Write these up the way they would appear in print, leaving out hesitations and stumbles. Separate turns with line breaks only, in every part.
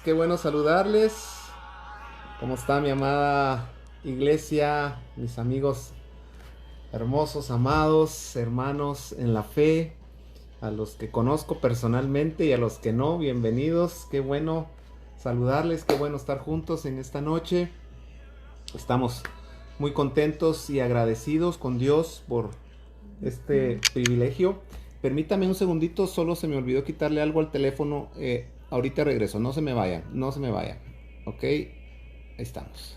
qué bueno saludarles. ¿Cómo está mi amada iglesia, mis amigos hermosos, amados, hermanos en la fe? A los que conozco personalmente y a los que no, bienvenidos. Qué bueno saludarles, qué bueno estar juntos en esta noche. Estamos muy contentos y agradecidos con Dios por este privilegio. Permítame un segundito, solo se me olvidó quitarle algo al teléfono. Ahorita regreso, no se me vayan, no se me vayan. Ok, ahí estamos.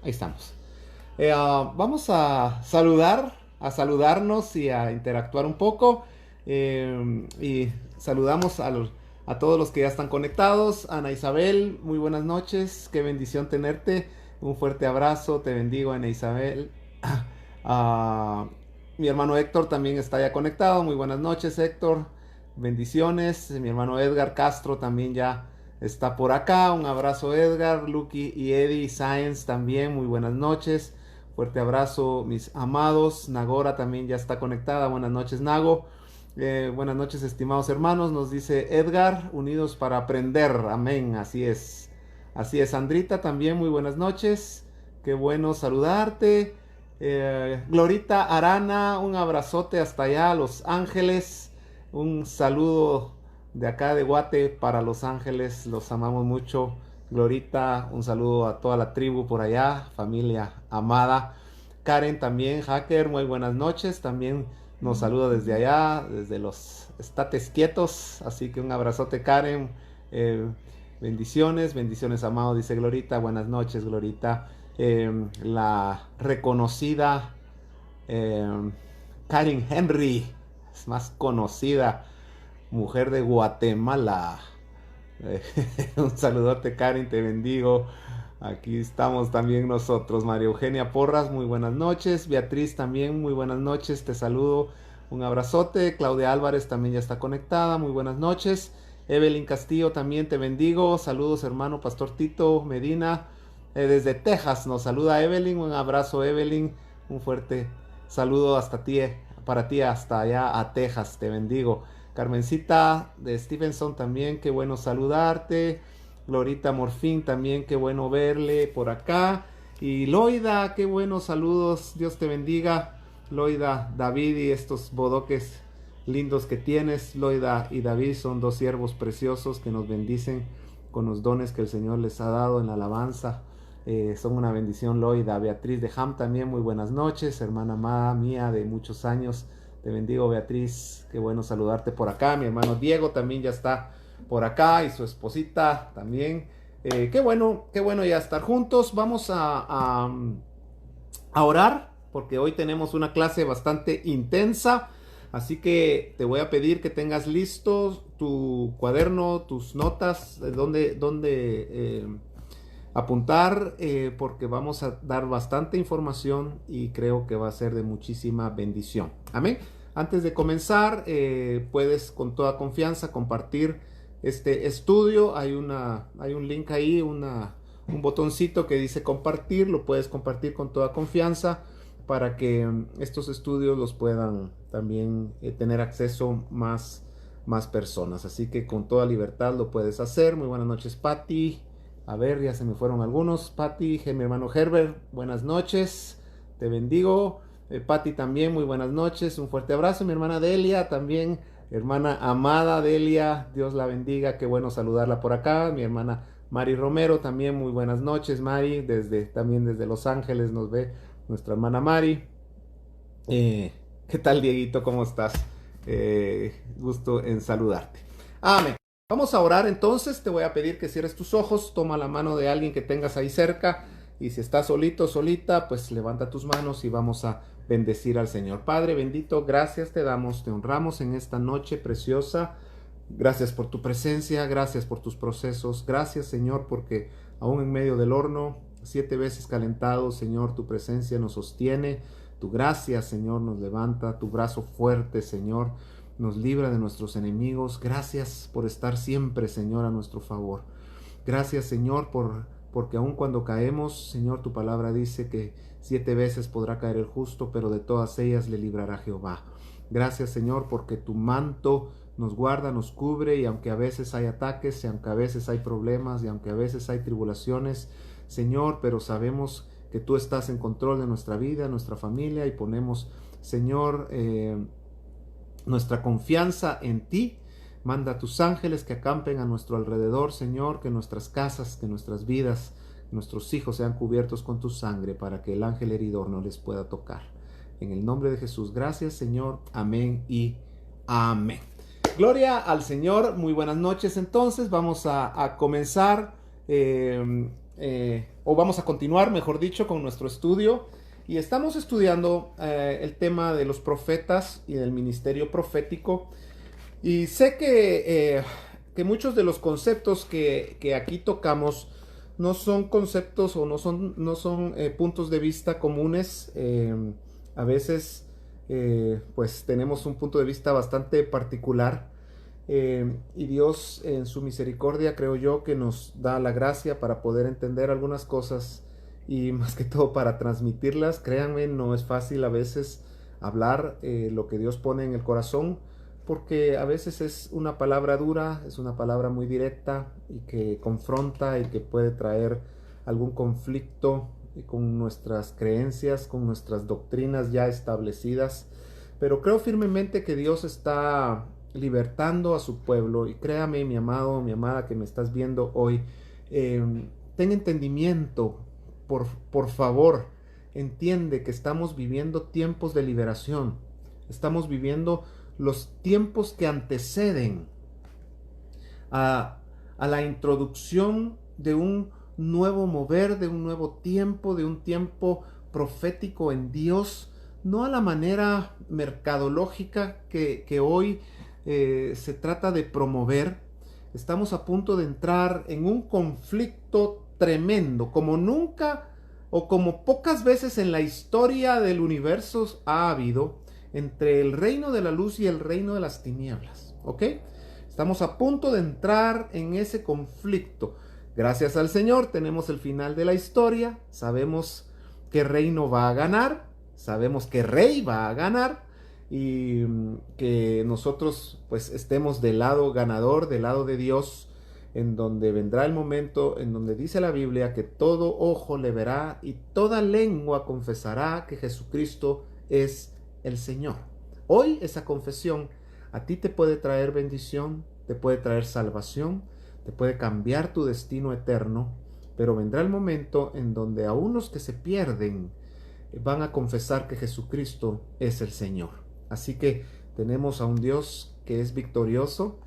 Ahí estamos. Vamos a saludarnos y a interactuar un poco. Y saludamos a todos los que ya están conectados. Ana Isabel, muy buenas noches. Qué bendición tenerte. Un fuerte abrazo. Te bendigo, Ana Isabel. Ah, mi hermano Héctor también está ya conectado. Muy buenas noches, Héctor. Bendiciones. Mi hermano Edgar Castro también ya está por acá. Un abrazo, Edgar, Lucky y Eddie Sáenz también. Muy buenas noches. Fuerte abrazo, mis amados. Nagora también ya está conectada. Buenas noches, Nago. Buenas noches, estimados hermanos. Nos dice Edgar, unidos para aprender. Amén. Así es. Así es, Sandrita también. Muy buenas noches. Qué bueno saludarte. Glorita Arana, un abrazote hasta allá, Los Ángeles. Un saludo de acá de Guate para Los Ángeles, los amamos mucho. Glorita, un saludo a toda la tribu por allá, familia amada. Karen también, hacker, muy buenas noches. También nos saluda desde allá, desde los estates quietos. Así que un abrazote, Karen. Eh, bendiciones, bendiciones, amado, dice Glorita. Buenas noches, Glorita. La reconocida Karen Henry, es más conocida mujer de Guatemala. Un saludote, Karen, te bendigo. Aquí estamos también nosotros. María Eugenia Porras, muy buenas noches. Beatriz también, muy buenas noches, te saludo. Un abrazote. Claudia Álvarez también ya está conectada, muy buenas noches. Evelyn Castillo también te bendigo. Saludos, hermano Pastor Tito Medina. Desde Texas nos saluda Evelyn. Un abrazo, Evelyn. Un fuerte saludo hasta ti, para ti hasta allá a Texas. Te bendigo. Carmencita de Stevenson también, qué bueno saludarte. Glorita Morfín también, qué bueno verle por acá. Y Loida, qué buenos saludos, Dios te bendiga. Loida, David y estos bodoques lindos que tienes. Loida y David son dos siervos preciosos que nos bendicen con los dones que el Señor les ha dado en la alabanza. Son una bendición, Loida. Beatriz de Ham también, muy buenas noches, hermana amada mía de muchos años. Te bendigo, Beatriz. Qué bueno saludarte por acá. Mi hermano Diego también ya está por acá y su esposita también. Qué bueno ya estar juntos. Vamos a orar porque hoy tenemos una clase bastante intensa. Así que te voy a pedir que tengas listos tu cuaderno, tus notas, donde apuntar, porque vamos a dar bastante información y creo que va a ser de muchísima bendición. Amén. Antes de comenzar, puedes con toda confianza compartir este estudio. Hay un link ahí, un botoncito que dice compartir. Lo puedes compartir con toda confianza para que estos estudios los puedan también tener acceso más personas. Así que con toda libertad lo puedes hacer. Muy buenas noches, Patti. A ver, ya se me fueron algunos. Patti, mi hermano Herbert, buenas noches. Te bendigo. Patti también, muy buenas noches. Un fuerte abrazo. Mi hermana Delia también. Hermana amada Delia, Dios la bendiga. Qué bueno saludarla por acá. Mi hermana Mari Romero también, muy buenas noches, Mari. También desde Los Ángeles nos ve nuestra hermana Mari. ¿Qué tal, Dieguito? ¿Cómo estás? Gusto en saludarte. Amén. Vamos a orar entonces. Te voy a pedir que cierres tus ojos. Toma la mano de alguien que tengas ahí cerca. Y si estás solito, solita, pues levanta tus manos y vamos a bendecir al Señor. Padre bendito, gracias te damos, te honramos en esta noche preciosa. Gracias por tu presencia, gracias por tus procesos. Gracias, Señor, porque aún en medio del horno, 7 veces calentado, Señor, tu presencia nos sostiene. Tu gracia, Señor, nos levanta. Tu brazo fuerte, Señor, nos libra de nuestros enemigos. Gracias por estar siempre, Señor, a nuestro favor. Gracias, Señor, porque aun cuando caemos, Señor, tu palabra dice que 7 veces podrá caer el justo, pero de todas ellas le librará Jehová. Gracias, Señor, porque tu manto nos guarda, nos cubre, y aunque a veces hay ataques, y aunque a veces hay problemas, y aunque a veces hay tribulaciones, Señor, pero sabemos que tú estás en control de nuestra vida, nuestra familia, y ponemos, Señor, nuestra confianza en ti. Manda a tus ángeles que acampen a nuestro alrededor, Señor, que nuestras casas, que nuestras vidas, nuestros hijos sean cubiertos con tu sangre, para que el ángel heridor no les pueda tocar. En el nombre de Jesús, gracias, Señor. Amén y amén. Gloria al Señor. Muy buenas noches. Entonces vamos a comenzar, o vamos a continuar, mejor dicho, con nuestro estudio. Y estamos estudiando el tema de los profetas y del ministerio profético. Y sé que muchos de los conceptos que aquí tocamos no son conceptos o no son puntos de vista comunes. A veces pues tenemos un punto de vista bastante particular, y Dios en su misericordia, creo yo, que nos da la gracia para poder entender algunas cosas, y más que todo para transmitirlas. Créanme, no es fácil a veces hablar lo que Dios pone en el corazón, porque a veces es una palabra dura, es una palabra muy directa y que confronta y que puede traer algún conflicto con nuestras creencias, con nuestras doctrinas ya establecidas. Pero creo firmemente que Dios está libertando a su pueblo, y créame, mi amado, mi amada, que me estás viendo hoy, ten entendimiento, por favor, entiende que estamos viviendo tiempos de liberación. Estamos viviendo los tiempos que anteceden a la introducción de un nuevo mover, de un nuevo tiempo, de un tiempo profético en Dios, no a la manera mercadológica que hoy se trata de promover. Estamos a punto de entrar en un conflicto tremendo, como nunca o como pocas veces en la historia del universo ha habido, entre el reino de la luz y el reino de las tinieblas. ¿Ok? Estamos a punto de entrar en ese conflicto. Gracias al Señor tenemos el final de la historia. Sabemos qué reino va a ganar. Sabemos qué rey va a ganar. Y que nosotros pues estemos del lado ganador, del lado de Dios, en donde vendrá el momento en donde dice la Biblia que todo ojo le verá y toda lengua confesará que Jesucristo es el Señor. Hoy esa confesión a ti te puede traer bendición, te puede traer salvación, te puede cambiar tu destino eterno, pero vendrá el momento en donde aún los que se pierden van a confesar que Jesucristo es el Señor. Así que tenemos a un Dios que es victorioso,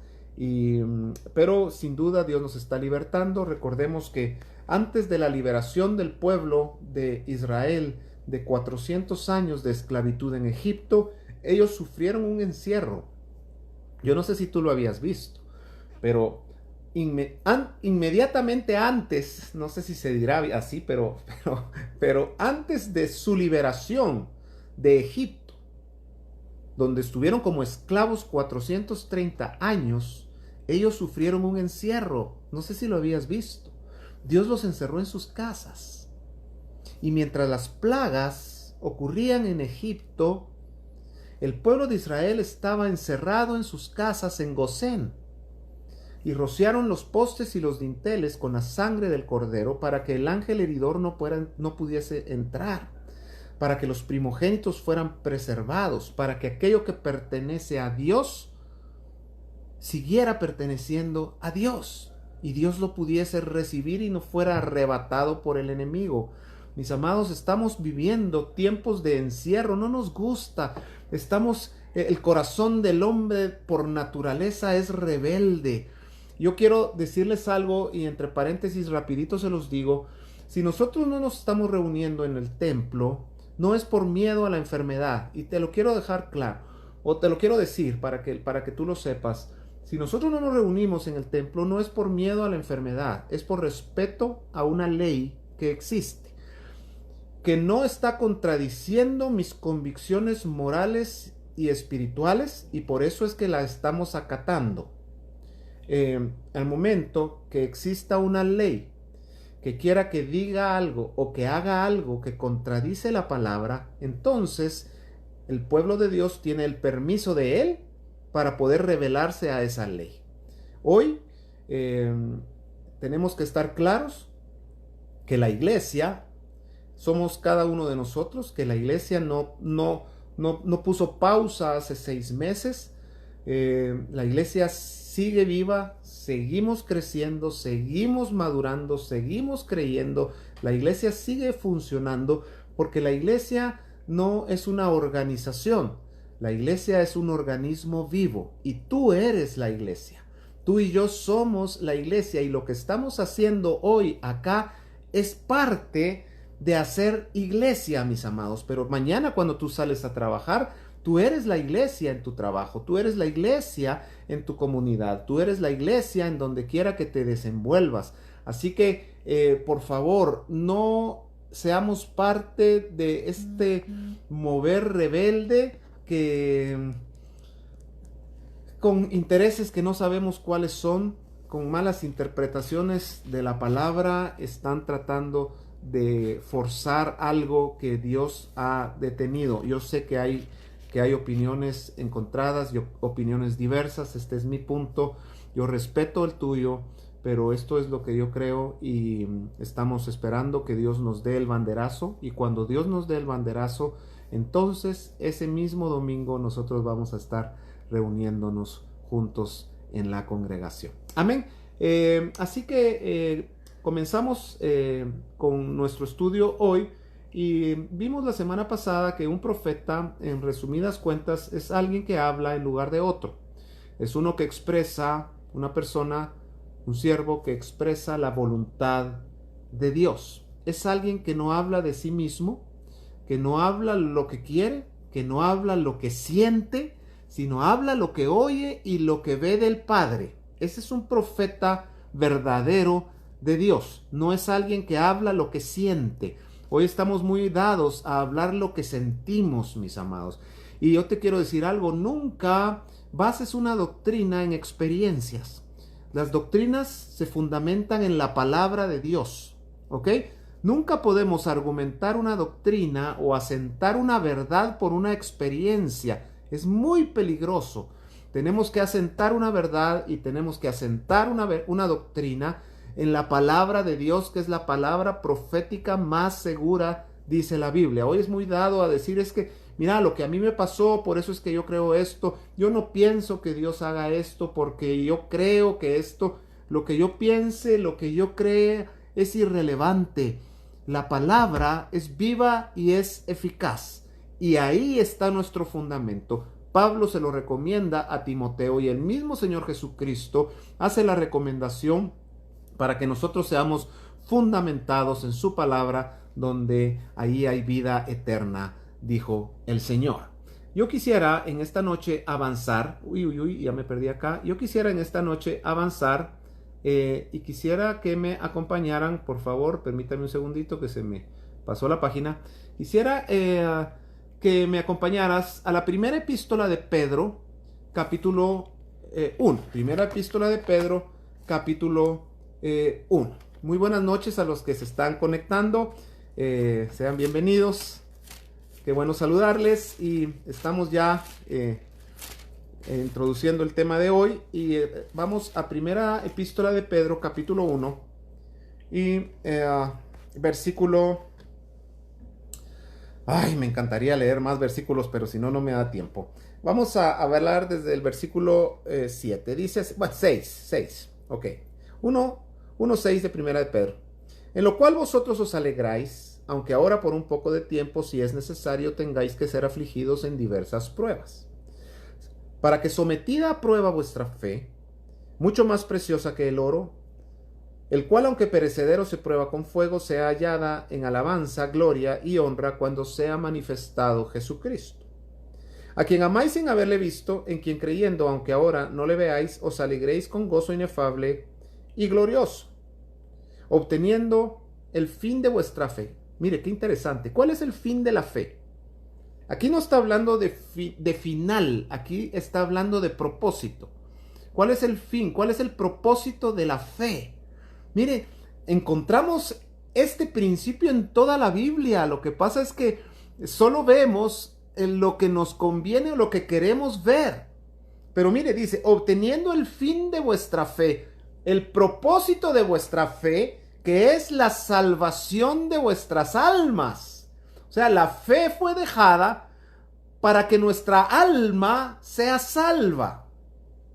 pero sin duda Dios nos está libertando. Recordemos que antes de la liberación del pueblo de Israel de 400 años de esclavitud en Egipto, ellos sufrieron un encierro. Yo no sé si tú lo habías visto, pero inmediatamente antes, no sé si se dirá así, pero antes de su liberación de Egipto, donde estuvieron como esclavos 430 años, ellos sufrieron un encierro. No sé si lo habías visto. Dios los encerró en sus casas. Y mientras las plagas ocurrían en Egipto, el pueblo de Israel estaba encerrado en sus casas en Gosén. Y rociaron los postes y los dinteles con la sangre del cordero para que el ángel heridor no pudiese entrar, para que los primogénitos fueran preservados, para que aquello que pertenece a Dios siguiera perteneciendo a Dios y Dios lo pudiese recibir y no fuera arrebatado por el enemigo. Mis amados, estamos viviendo tiempos de encierro, no nos gusta. El corazón del hombre por naturaleza es rebelde. Yo quiero decirles algo, y entre paréntesis rapidito se los digo: si nosotros no nos estamos reuniendo en el templo, no es por miedo a la enfermedad, y te lo quiero dejar claro, o te lo quiero decir para que tú lo sepas. Si nosotros no nos reunimos en el templo, no es por miedo a la enfermedad, es por respeto a una ley que existe, que no está contradiciendo mis convicciones morales y espirituales, y por eso es que la estamos acatando. Al momento que exista una ley que quiera que diga algo o que haga algo que contradice la palabra, entonces el pueblo de Dios tiene el permiso de él para poder revelarse a esa ley. Hoy tenemos que estar claros que la iglesia somos cada uno de nosotros, que la iglesia no puso pausa hace 6 meses. La iglesia sigue viva, seguimos creciendo, seguimos madurando, seguimos creyendo. La iglesia sigue funcionando porque la iglesia no es una organización. La iglesia es un organismo vivo y tú eres la iglesia. Tú y yo somos la iglesia y lo que estamos haciendo hoy acá es parte de hacer iglesia, mis amados. Pero mañana cuando tú sales a trabajar, tú eres la iglesia en tu trabajo, tú eres la iglesia en tu comunidad, tú eres la iglesia en donde quiera que te desenvuelvas. Así que, por favor, no seamos parte de este mover rebelde que con intereses que no sabemos cuáles son, con malas interpretaciones de la palabra, están tratando de forzar algo que Dios ha detenido. Yo sé que hay opiniones encontradas y opiniones diversas. Este es mi punto. Yo respeto el tuyo, pero esto es lo que yo creo y estamos esperando que Dios nos dé el banderazo. Y cuando Dios nos dé el banderazo, entonces ese mismo domingo nosotros vamos a estar reuniéndonos juntos en la congregación. Amén. Así que comenzamos con nuestro estudio hoy y vimos la semana pasada que un profeta, en resumidas cuentas, es alguien que habla en lugar de otro. Es uno que expresa, una persona, un siervo que expresa la voluntad de Dios. Es alguien que no habla de sí mismo, que no habla lo que quiere, que no habla lo que siente, sino habla lo que oye y lo que ve del Padre. Ese es un profeta verdadero de Dios. No es alguien que habla lo que siente. Hoy estamos muy dados a hablar lo que sentimos, mis amados. Y yo te quiero decir algo, nunca bases una doctrina en experiencias. Las doctrinas se fundamentan en la palabra de Dios, ¿ok? Nunca podemos argumentar una doctrina o asentar una verdad por una experiencia. Es muy peligroso. Tenemos que asentar una verdad y tenemos que asentar una doctrina en la palabra de Dios, que es la palabra profética más segura, dice la Biblia. Hoy es muy dado a decir, es que, mira, lo que a mí me pasó, por eso es que yo creo esto. Yo no pienso que Dios haga esto porque yo creo que esto, lo que yo piense, lo que yo crea, es irrelevante. La palabra es viva y es eficaz. Y ahí está nuestro fundamento. Pablo se lo recomienda a Timoteo y el mismo Señor Jesucristo hace la recomendación para que nosotros seamos fundamentados en su palabra, donde ahí hay vida eterna, dijo el Señor. Yo quisiera en esta noche avanzar, ya me perdí acá. Yo quisiera en esta noche avanzar y quisiera que me acompañaran, por favor, permítame un segundito que se me pasó la página. Quisiera que me acompañaras a la primera epístola de Pedro, capítulo 1. Primera epístola de Pedro, capítulo 1. Muy buenas noches a los que se están conectando. Sean bienvenidos. Qué bueno saludarles. Y estamos ya introduciendo el tema de hoy. Y vamos a primera epístola de Pedro, capítulo 1. Y versículo... Ay, me encantaría leer más versículos, pero si no, no me da tiempo. Vamos a hablar desde el versículo 7. Dice, bueno, 6. Ok. 1:6 de primera de Pedro. En lo cual vosotros os alegráis, aunque ahora por un poco de tiempo, si es necesario, tengáis que ser afligidos en diversas pruebas. Para que sometida a prueba vuestra fe, mucho más preciosa que el oro, el cual aunque perecedero se prueba con fuego, sea hallada en alabanza, gloria y honra cuando sea manifestado Jesucristo, a quien amáis sin haberle visto, en quien creyendo, aunque ahora no le veáis, os alegréis con gozo inefable y glorioso, obteniendo el fin de vuestra fe. Mire, qué interesante. ¿Cuál es el fin de la fe? Aquí no está hablando de final, aquí está hablando de propósito. ¿Cuál es el fin? ¿Cuál es el propósito de la fe? Mire, encontramos este principio en toda la Biblia. Lo que pasa es que solo vemos en lo que nos conviene o lo que queremos ver. Pero mire, dice, obteniendo el fin de vuestra fe, el propósito de vuestra fe, que es la salvación de vuestras almas. O sea, la fe fue dejada para que nuestra alma sea salva.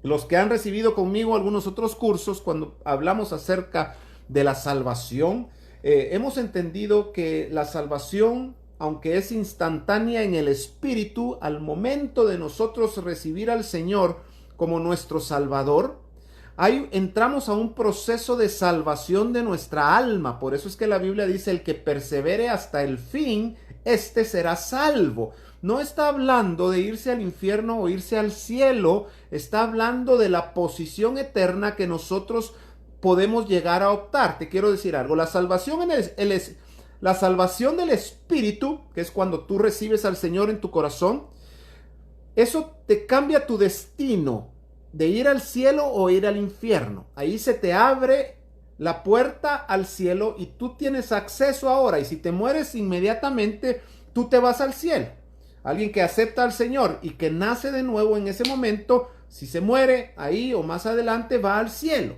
Los que han recibido conmigo algunos otros cursos, cuando hablamos acerca de la salvación, hemos entendido que la salvación, aunque es instantánea en el espíritu, al momento de nosotros recibir al Señor como nuestro Salvador, entramos a un proceso de salvación de nuestra alma. Por eso es que la Biblia dice, el que persevere hasta el fin, este será salvo. No está hablando de irse al infierno o irse al cielo, está hablando de la posición eterna que nosotros podemos llegar a optar. Te quiero decir algo, la salvación la salvación del espíritu, que es cuando tú recibes al Señor en tu corazón, eso te cambia tu destino de ir al cielo o ir al infierno. Ahí se te abre la puerta al cielo y tú tienes acceso ahora. Y si te mueres inmediatamente, tú te vas al cielo. Alguien que acepta al Señor y que nace de nuevo en ese momento, si se muere ahí o más adelante, va al cielo.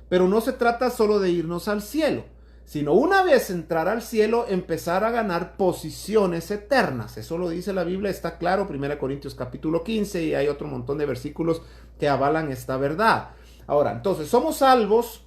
Pero no se trata solo de irnos al cielo, sino una vez entrar al cielo, empezar a ganar posiciones eternas. Eso lo dice la Biblia, está claro, 1 Corintios capítulo 15, y hay otro montón de versículos que avalan esta verdad. Ahora, entonces, somos salvos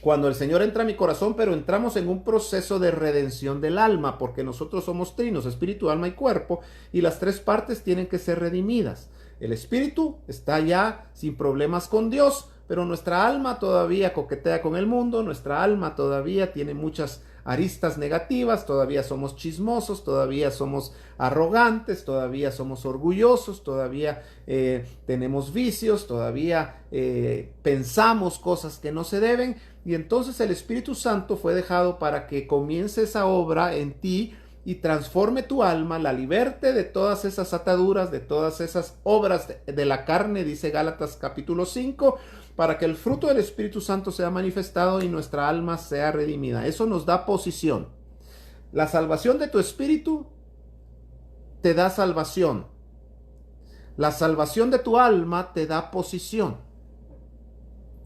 cuando el Señor entra a mi corazón, pero entramos en un proceso de redención del alma, porque nosotros somos trinos, espíritu, alma y cuerpo, y las tres partes tienen que ser redimidas. El espíritu está ya sin problemas con Dios, pero nuestra alma todavía coquetea con el mundo, nuestra alma todavía tiene muchas aristas negativas, todavía somos chismosos, todavía somos arrogantes, todavía somos orgullosos, todavía tenemos vicios, todavía pensamos cosas que no se deben, y entonces el Espíritu Santo fue dejado para que comience esa obra en ti y transforme tu alma, la liberte de todas esas ataduras, de todas esas obras de la carne, dice Gálatas capítulo 5, para que el fruto del Espíritu Santo sea manifestado y nuestra alma sea redimida. Eso nos da posición. La salvación de tu espíritu te da salvación. La salvación de tu alma te da posición.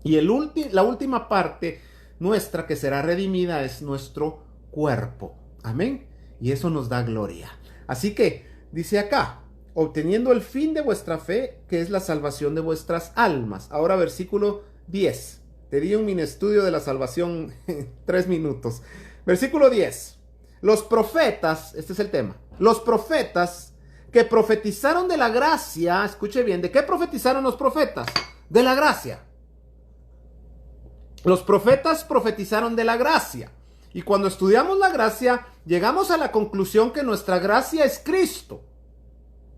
Y la última parte nuestra que será redimida es nuestro cuerpo. Amén. Y eso nos da gloria. Así que, dice acá, obteniendo el fin de vuestra fe, que es la salvación de vuestras almas. Ahora versículo 10. Te di un mini estudio de la salvación en 3 minutos. Versículo 10. Los profetas, este es el tema, los profetas que profetizaron de la gracia, escuche bien, ¿de qué profetizaron los profetas? De la gracia. Los profetas profetizaron de la gracia. Y cuando estudiamos la gracia, llegamos a la conclusión que nuestra gracia es Cristo.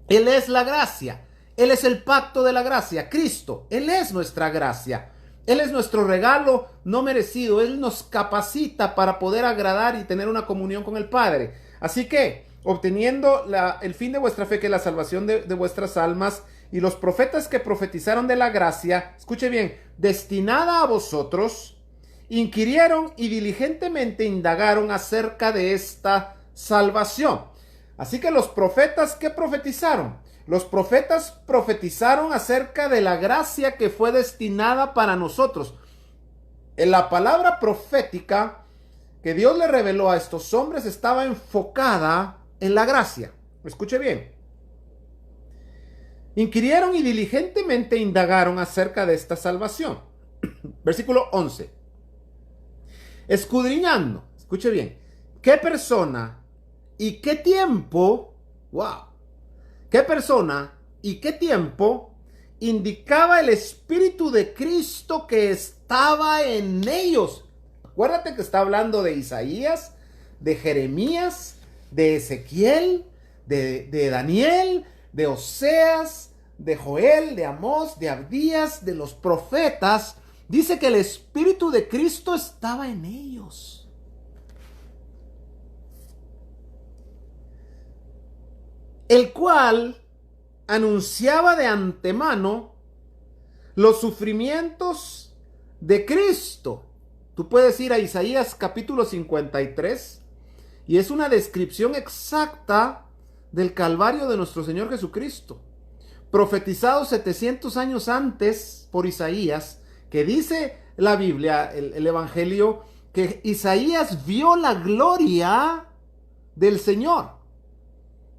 Él es la gracia. Él es el pacto de la gracia. Cristo, Él es nuestra gracia. Él es nuestro regalo no merecido. Él nos capacita para poder agradar y tener una comunión con el Padre. Así que, obteniendo el fin de vuestra fe, que es la salvación de vuestras almas, y los profetas que profetizaron de la gracia, escuche bien, destinada a vosotros, inquirieron y diligentemente indagaron acerca de esta salvación. Así que los profetas, ¿qué profetizaron? Los profetas profetizaron acerca de la gracia que fue destinada para nosotros. En la palabra profética que Dios le reveló a estos hombres estaba enfocada en la gracia. Escuche bien. Inquirieron y diligentemente indagaron acerca de esta salvación. Versículo 11. Escudriñando, escuche bien, ¿qué persona y qué tiempo, qué persona y qué tiempo indicaba el Espíritu de Cristo que estaba en ellos? Acuérdate que está hablando de Isaías, de Jeremías, de Ezequiel, de Daniel, de Oseas, de Joel, de Amós, de Abdías, de los profetas. Dice que el Espíritu de Cristo estaba en ellos. El cual anunciaba de antemano los sufrimientos de Cristo. Tú puedes ir a Isaías capítulo 53 y es una descripción exacta del Calvario de nuestro Señor Jesucristo. profetizado 700 años antes por Isaías, que dice la Biblia, el Evangelio, que Isaías vio la gloria del Señor.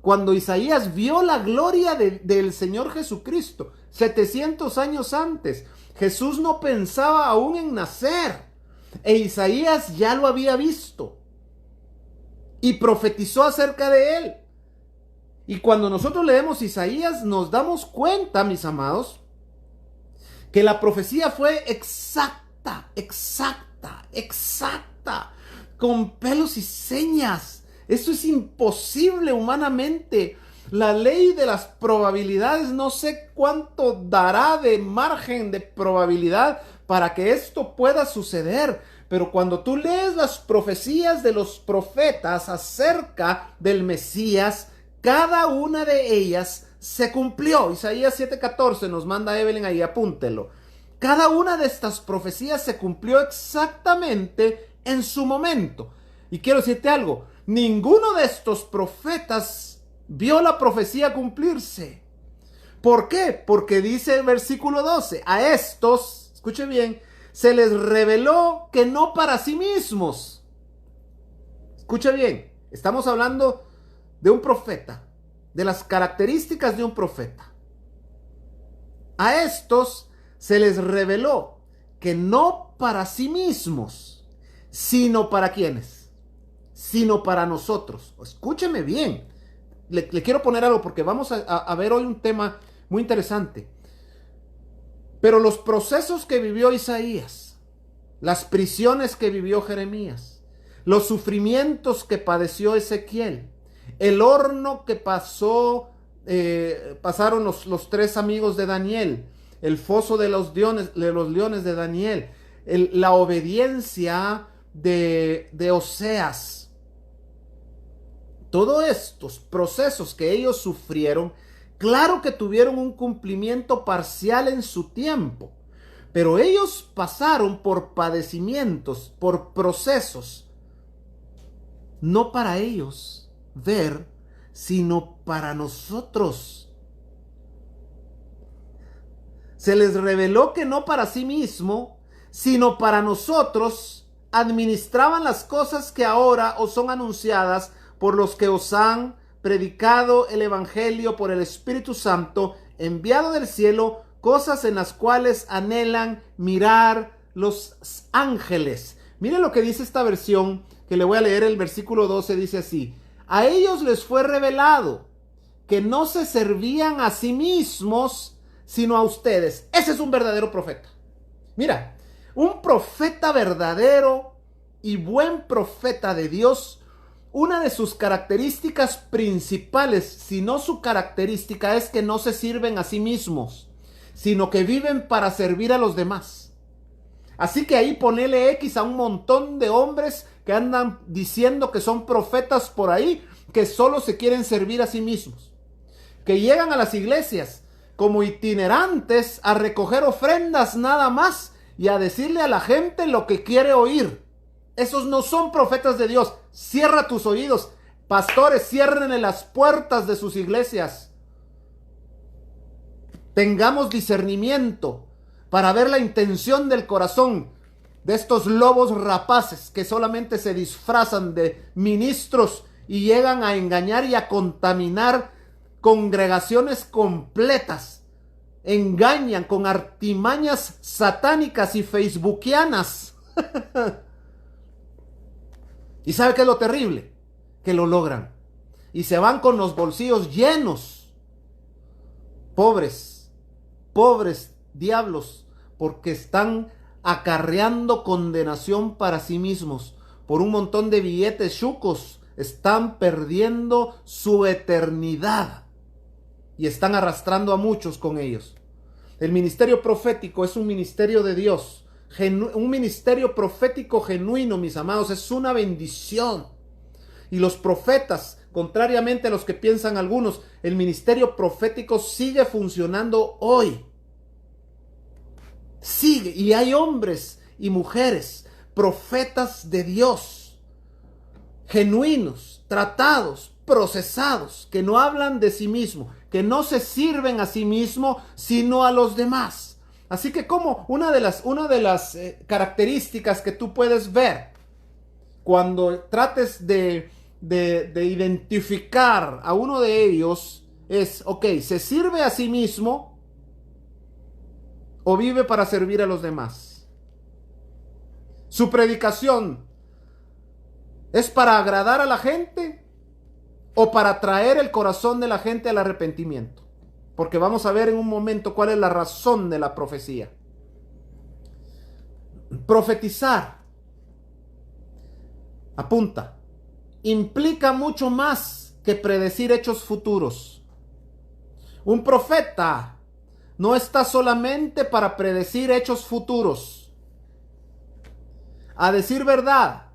Cuando Isaías vio la gloria del Señor Jesucristo, 700 años antes, Jesús no pensaba aún en nacer, e Isaías ya lo había visto y profetizó acerca de él. Y cuando nosotros leemos Isaías, nos damos cuenta, mis amados, que la profecía fue exacta, con pelos y señas. Esto es imposible humanamente. La ley de las probabilidades, no sé cuánto dará de margen de probabilidad para que esto pueda suceder. Pero cuando tú lees las profecías de los profetas acerca del Mesías, cada una de ellas se cumplió. Isaías 7:14 nos manda Evelyn ahí, apúntelo. Cada una de estas profecías se cumplió exactamente en su momento. Y quiero decirte algo, ninguno de estos profetas vio la profecía cumplirse. ¿Por qué? Porque dice el versículo 12, a estos, escuche bien, se les reveló que no para sí mismos. Escuche bien, estamos hablando de un profeta, de las características de un profeta. A estos se les reveló que no para sí mismos, sino para ¿quiénes? Sino para nosotros. Escúcheme bien, le quiero poner algo porque vamos a ver hoy un tema muy interesante. Pero los procesos que vivió Isaías, las prisiones que vivió Jeremías, los sufrimientos que padeció Ezequiel, el horno que pasaron los tres amigos de Daniel, el foso de los leones de Daniel, la obediencia de Oseas. Todos estos procesos que ellos sufrieron, claro que tuvieron un cumplimiento parcial en su tiempo, pero ellos pasaron por padecimientos, por procesos, no para ellos ver, sino para nosotros. Se les reveló que no para sí mismo, sino para nosotros, administraban las cosas que ahora os son anunciadas por los que os han predicado el Evangelio por el Espíritu Santo, enviado del cielo, cosas en las cuales anhelan mirar los ángeles. Mire lo que dice esta versión, que le voy a leer el versículo 12, dice así: a ellos les fue revelado que no se servían a sí mismos, sino a ustedes. Ese es un verdadero profeta. Mira, un profeta verdadero y buen profeta de Dios, una de sus características principales, si no su característica, es que no se sirven a sí mismos, sino que viven para servir a los demás. Así que ahí ponele X a un montón de hombres que andan diciendo que son profetas por ahí, que solo se quieren servir a sí mismos, que llegan a las iglesias como itinerantes a recoger ofrendas nada más y a decirle a la gente lo que quiere oír. Esos no son profetas de Dios. Cierra tus oídos. Pastores, ciérrenle las puertas de sus iglesias. Tengamos discernimiento para ver la intención del corazón de estos lobos rapaces que solamente se disfrazan de ministros y llegan a engañar y a contaminar congregaciones completas. Engañan con artimañas satánicas y facebookianas. ¿Y sabe qué es lo terrible? Que lo logran. Y se van con los bolsillos llenos. Pobres diablos, porque están acarreando condenación para sí mismos. Por un montón de billetes chucos, están perdiendo su eternidad. Y están arrastrando a muchos con ellos. El ministerio profético es un ministerio de Dios. Un ministerio profético genuino, mis amados, es una bendición. Y los profetas, contrariamente a los que piensan algunos, el ministerio profético sigue funcionando hoy. Sigue, y hay hombres y mujeres, profetas de Dios, genuinos, tratados, procesados, que no hablan de sí mismos, que no se sirven a sí mismo, sino a los demás. Así que como una de las características que tú puedes ver cuando trates de identificar a uno de ellos es, ok, ¿se sirve a sí mismo o vive para servir a los demás? Su predicación ¿es para agradar a la gente o para atraer el corazón de la gente al arrepentimiento? Porque vamos a ver en un momento cuál es la razón de la profecía. Profetizar, apunta, implica mucho más que predecir hechos futuros. Un profeta no está solamente para predecir hechos futuros. A decir verdad,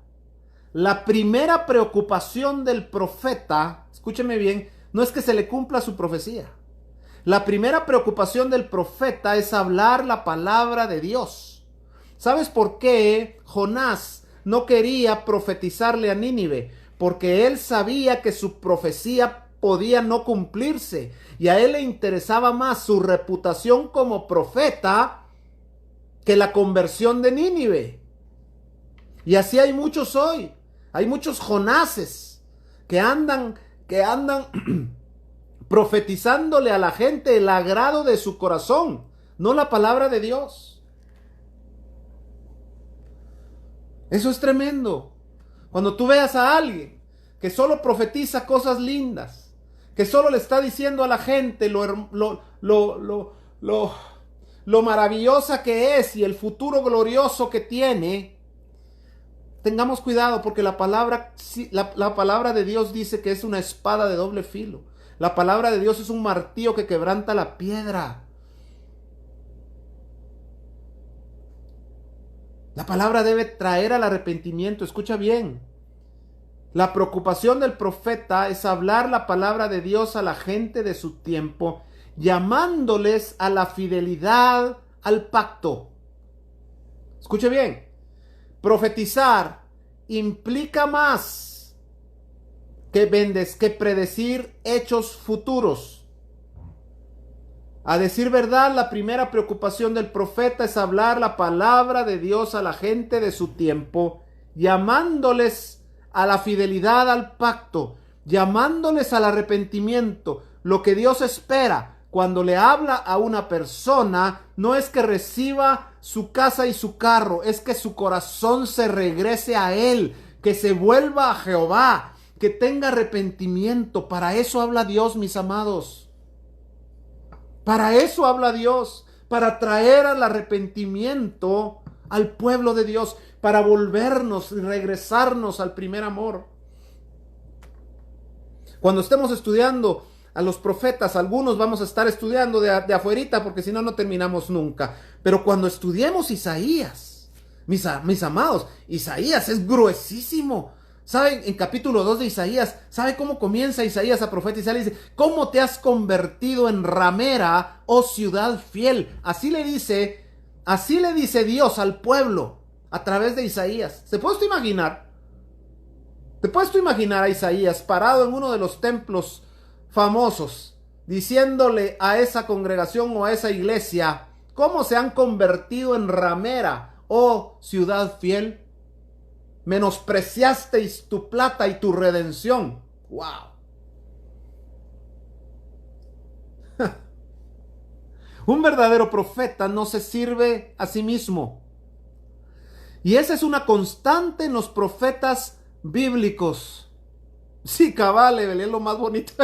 la primera preocupación del profeta, escúcheme bien, no es que se le cumpla su profecía. La primera preocupación del profeta es hablar la palabra de Dios. ¿Sabes por qué Jonás no quería profetizarle a Nínive? Porque él sabía que su profecía podía no cumplirse y a él le interesaba más su reputación como profeta que la conversión de Nínive. Y así hay muchos hoy. Hay muchos Jonases que andan profetizándole a la gente el agrado de su corazón, no la palabra de Dios. Eso es tremendo. Cuando tú veas a alguien que solo profetiza cosas lindas, que solo le está diciendo a la gente lo maravillosa que es y el futuro glorioso que tiene, tengamos cuidado porque la palabra de Dios dice que es una espada de doble filo. La palabra de Dios es un martillo que quebranta la piedra. La palabra debe traer al arrepentimiento. Escucha bien. La preocupación del profeta es hablar la palabra de Dios a la gente de su tiempo, llamándoles a la fidelidad al pacto. Escuche bien. Profetizar implica más que predecir hechos futuros. A decir verdad, la primera preocupación del profeta es hablar la palabra de Dios a la gente de su tiempo, llamándoles a la fidelidad al pacto, llamándoles al arrepentimiento. Lo que Dios espera cuando le habla a una persona no es que reciba su casa y su carro, es que su corazón se regrese a Él, que se vuelva a Jehová, que tenga arrepentimiento. Para eso habla Dios, mis amados. Para eso habla Dios, para traer al arrepentimiento al pueblo de Dios, para volvernos y regresarnos al primer amor. Cuando estemos estudiando a los profetas, algunos vamos a estar estudiando de afuerita porque si no, no terminamos nunca. Pero cuando estudiemos Isaías, mis amados, Isaías es gruesísimo. ¿Saben? En capítulo 2 de Isaías, ¿sabe cómo comienza Isaías a profetizar? Le dice, ¿cómo te has convertido en ramera, oh ciudad fiel? Así le dice Dios al pueblo a través de Isaías. ¿Te puedes imaginar? ¿Te puedes imaginar a Isaías parado en uno de los templos famosos, diciéndole a esa congregación o a esa iglesia, ¿cómo se han convertido en ramera, oh ciudad fiel? Menospreciasteis tu plata y tu redención. ¡Wow! Un verdadero profeta no se sirve a sí mismo. Y esa es una constante en los profetas bíblicos. Sí, cabal, es lo más bonito.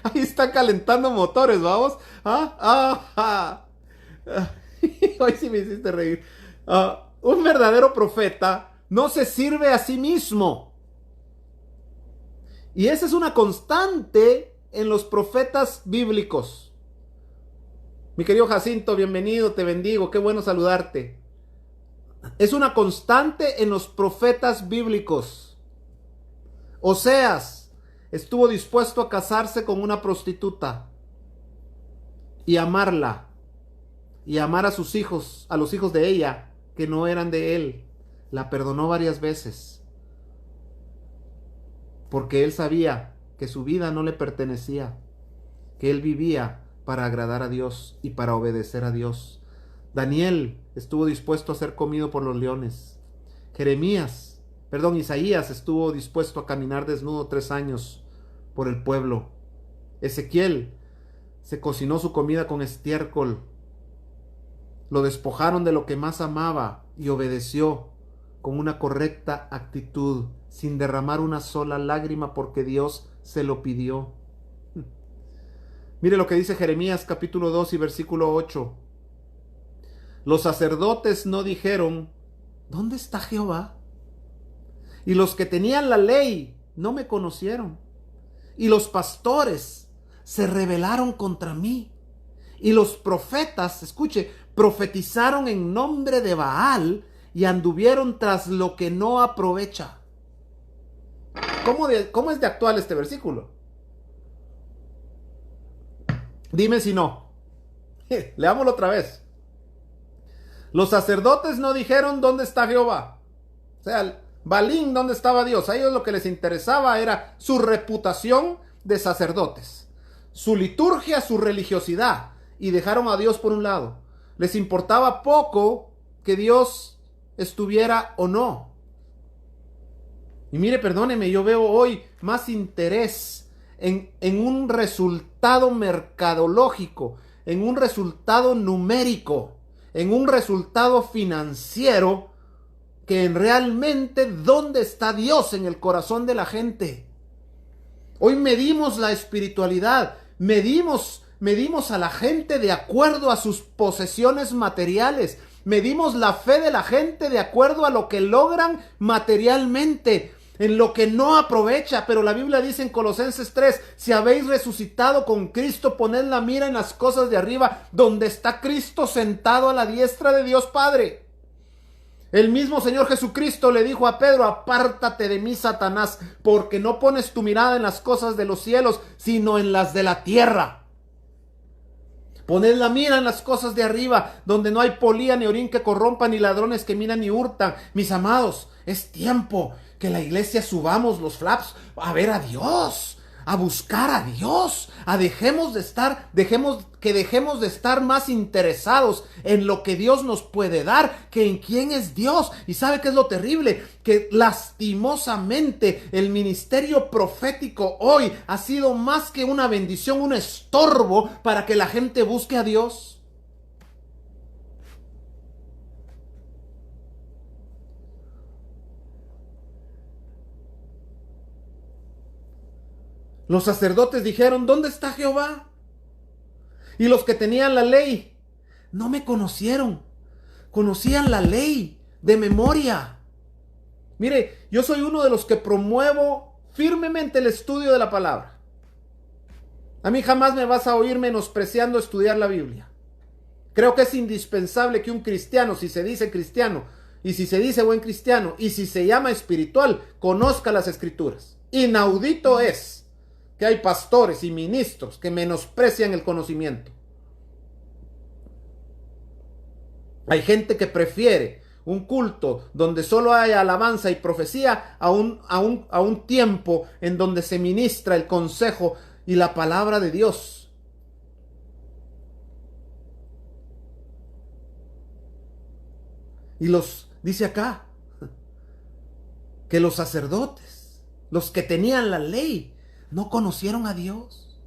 Ahí están calentando motores, vamos. Hoy sí me hiciste reír. Un verdadero profeta no se sirve a sí mismo. Y esa es una constante en los profetas bíblicos. Mi querido Jacinto, bienvenido, te bendigo, qué bueno saludarte. Es una constante en los profetas bíblicos. Oseas estuvo dispuesto a casarse con una prostituta y amarla y amar a sus hijos, a los hijos de ella que no eran de él. La perdonó varias veces porque él sabía que su vida no le pertenecía, que él vivía para agradar a Dios y para obedecer a Dios. Daniel estuvo dispuesto a ser comido por los leones. Isaías estuvo dispuesto a caminar desnudo 3 años por el pueblo. Ezequiel se cocinó su comida con estiércol. Lo despojaron de lo que más amaba y obedeció con una correcta actitud, sin derramar una sola lágrima porque Dios se lo pidió. Mire lo que dice Jeremías capítulo 2 y versículo 8. Los sacerdotes no dijeron, ¿dónde está Jehová? Y los que tenían la ley no me conocieron. Y los pastores se rebelaron contra mí. Y los profetas, escuche, profetizaron en nombre de Baal y anduvieron tras lo que no aprovecha. ¿Cómo es de actual este versículo? Dime si no. Leámoslo otra vez. Los sacerdotes no dijeron dónde está Jehová. O sea, Balín, ¿dónde estaba Dios? A ellos lo que les interesaba era su reputación de sacerdotes, su liturgia, su religiosidad, y dejaron a Dios por un lado. Les importaba poco que Dios estuviera o no. Y mire, perdóneme, yo veo hoy más interés en un resultado mercadológico, en un resultado numérico, en un resultado financiero, que en realmente dónde está Dios en el corazón de la gente. Hoy medimos la espiritualidad, medimos a la gente de acuerdo a sus posesiones materiales, medimos la fe de la gente de acuerdo a lo que logran materialmente, en lo que no aprovecha. Pero la Biblia dice en Colosenses 3, si habéis resucitado con Cristo, poned la mira en las cosas de arriba, donde está Cristo sentado a la diestra de Dios Padre. El mismo Señor Jesucristo le dijo a Pedro, apártate de mí, Satanás, porque no pones tu mirada en las cosas de los cielos, sino en las de la tierra. Poned la mira en las cosas de arriba, donde no hay polía ni orín que corrompa, ni ladrones que minan ni hurtan. Mis amados, es tiempo que la iglesia subamos los flaps a ver a Dios, a buscar a Dios, dejemos de estar más interesados en lo que Dios nos puede dar que en quién es Dios. ¿Y sabe qué es lo terrible? Que lastimosamente el ministerio profético hoy ha sido más que una bendición, un estorbo para que la gente busque a Dios. Los sacerdotes dijeron, ¿dónde está Jehová? Y los que tenían la ley no me conocieron. Conocían la ley de memoria. Mire, yo soy uno de los que promuevo firmemente el estudio de la palabra. A mí jamás me vas a oír menospreciando estudiar la Biblia. Creo que es indispensable que un cristiano, si se dice cristiano, y si se dice buen cristiano, y si se llama espiritual, conozca las Escrituras. Inaudito es que hay pastores y ministros que menosprecian el conocimiento. Hay gente que prefiere un culto donde solo hay alabanza y profecía a un tiempo en donde se ministra el consejo y la palabra de Dios. Y dice acá que los sacerdotes, los que tenían la ley, no conocieron a Dios.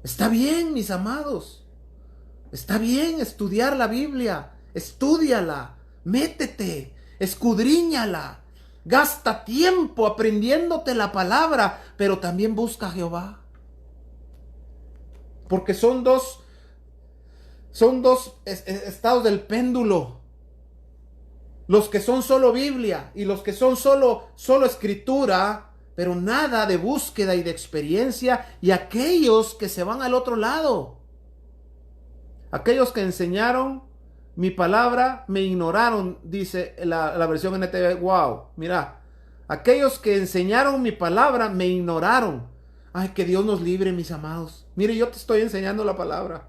Está bien, mis amados. Está bien estudiar la Biblia. Estúdiala, métete, escudriñala. Gasta tiempo aprendiéndote la palabra, pero también busca a Jehová. Porque son dos estados del péndulo. Los que son solo Biblia y los que son solo escritura, pero nada de búsqueda y de experiencia, y aquellos que se van al otro lado. Aquellos que enseñaron mi palabra me ignoraron, dice la versión NTV. Wow, mira, aquellos que enseñaron mi palabra me ignoraron. Ay, que Dios nos libre, mis amados. Mire, yo te estoy enseñando la palabra.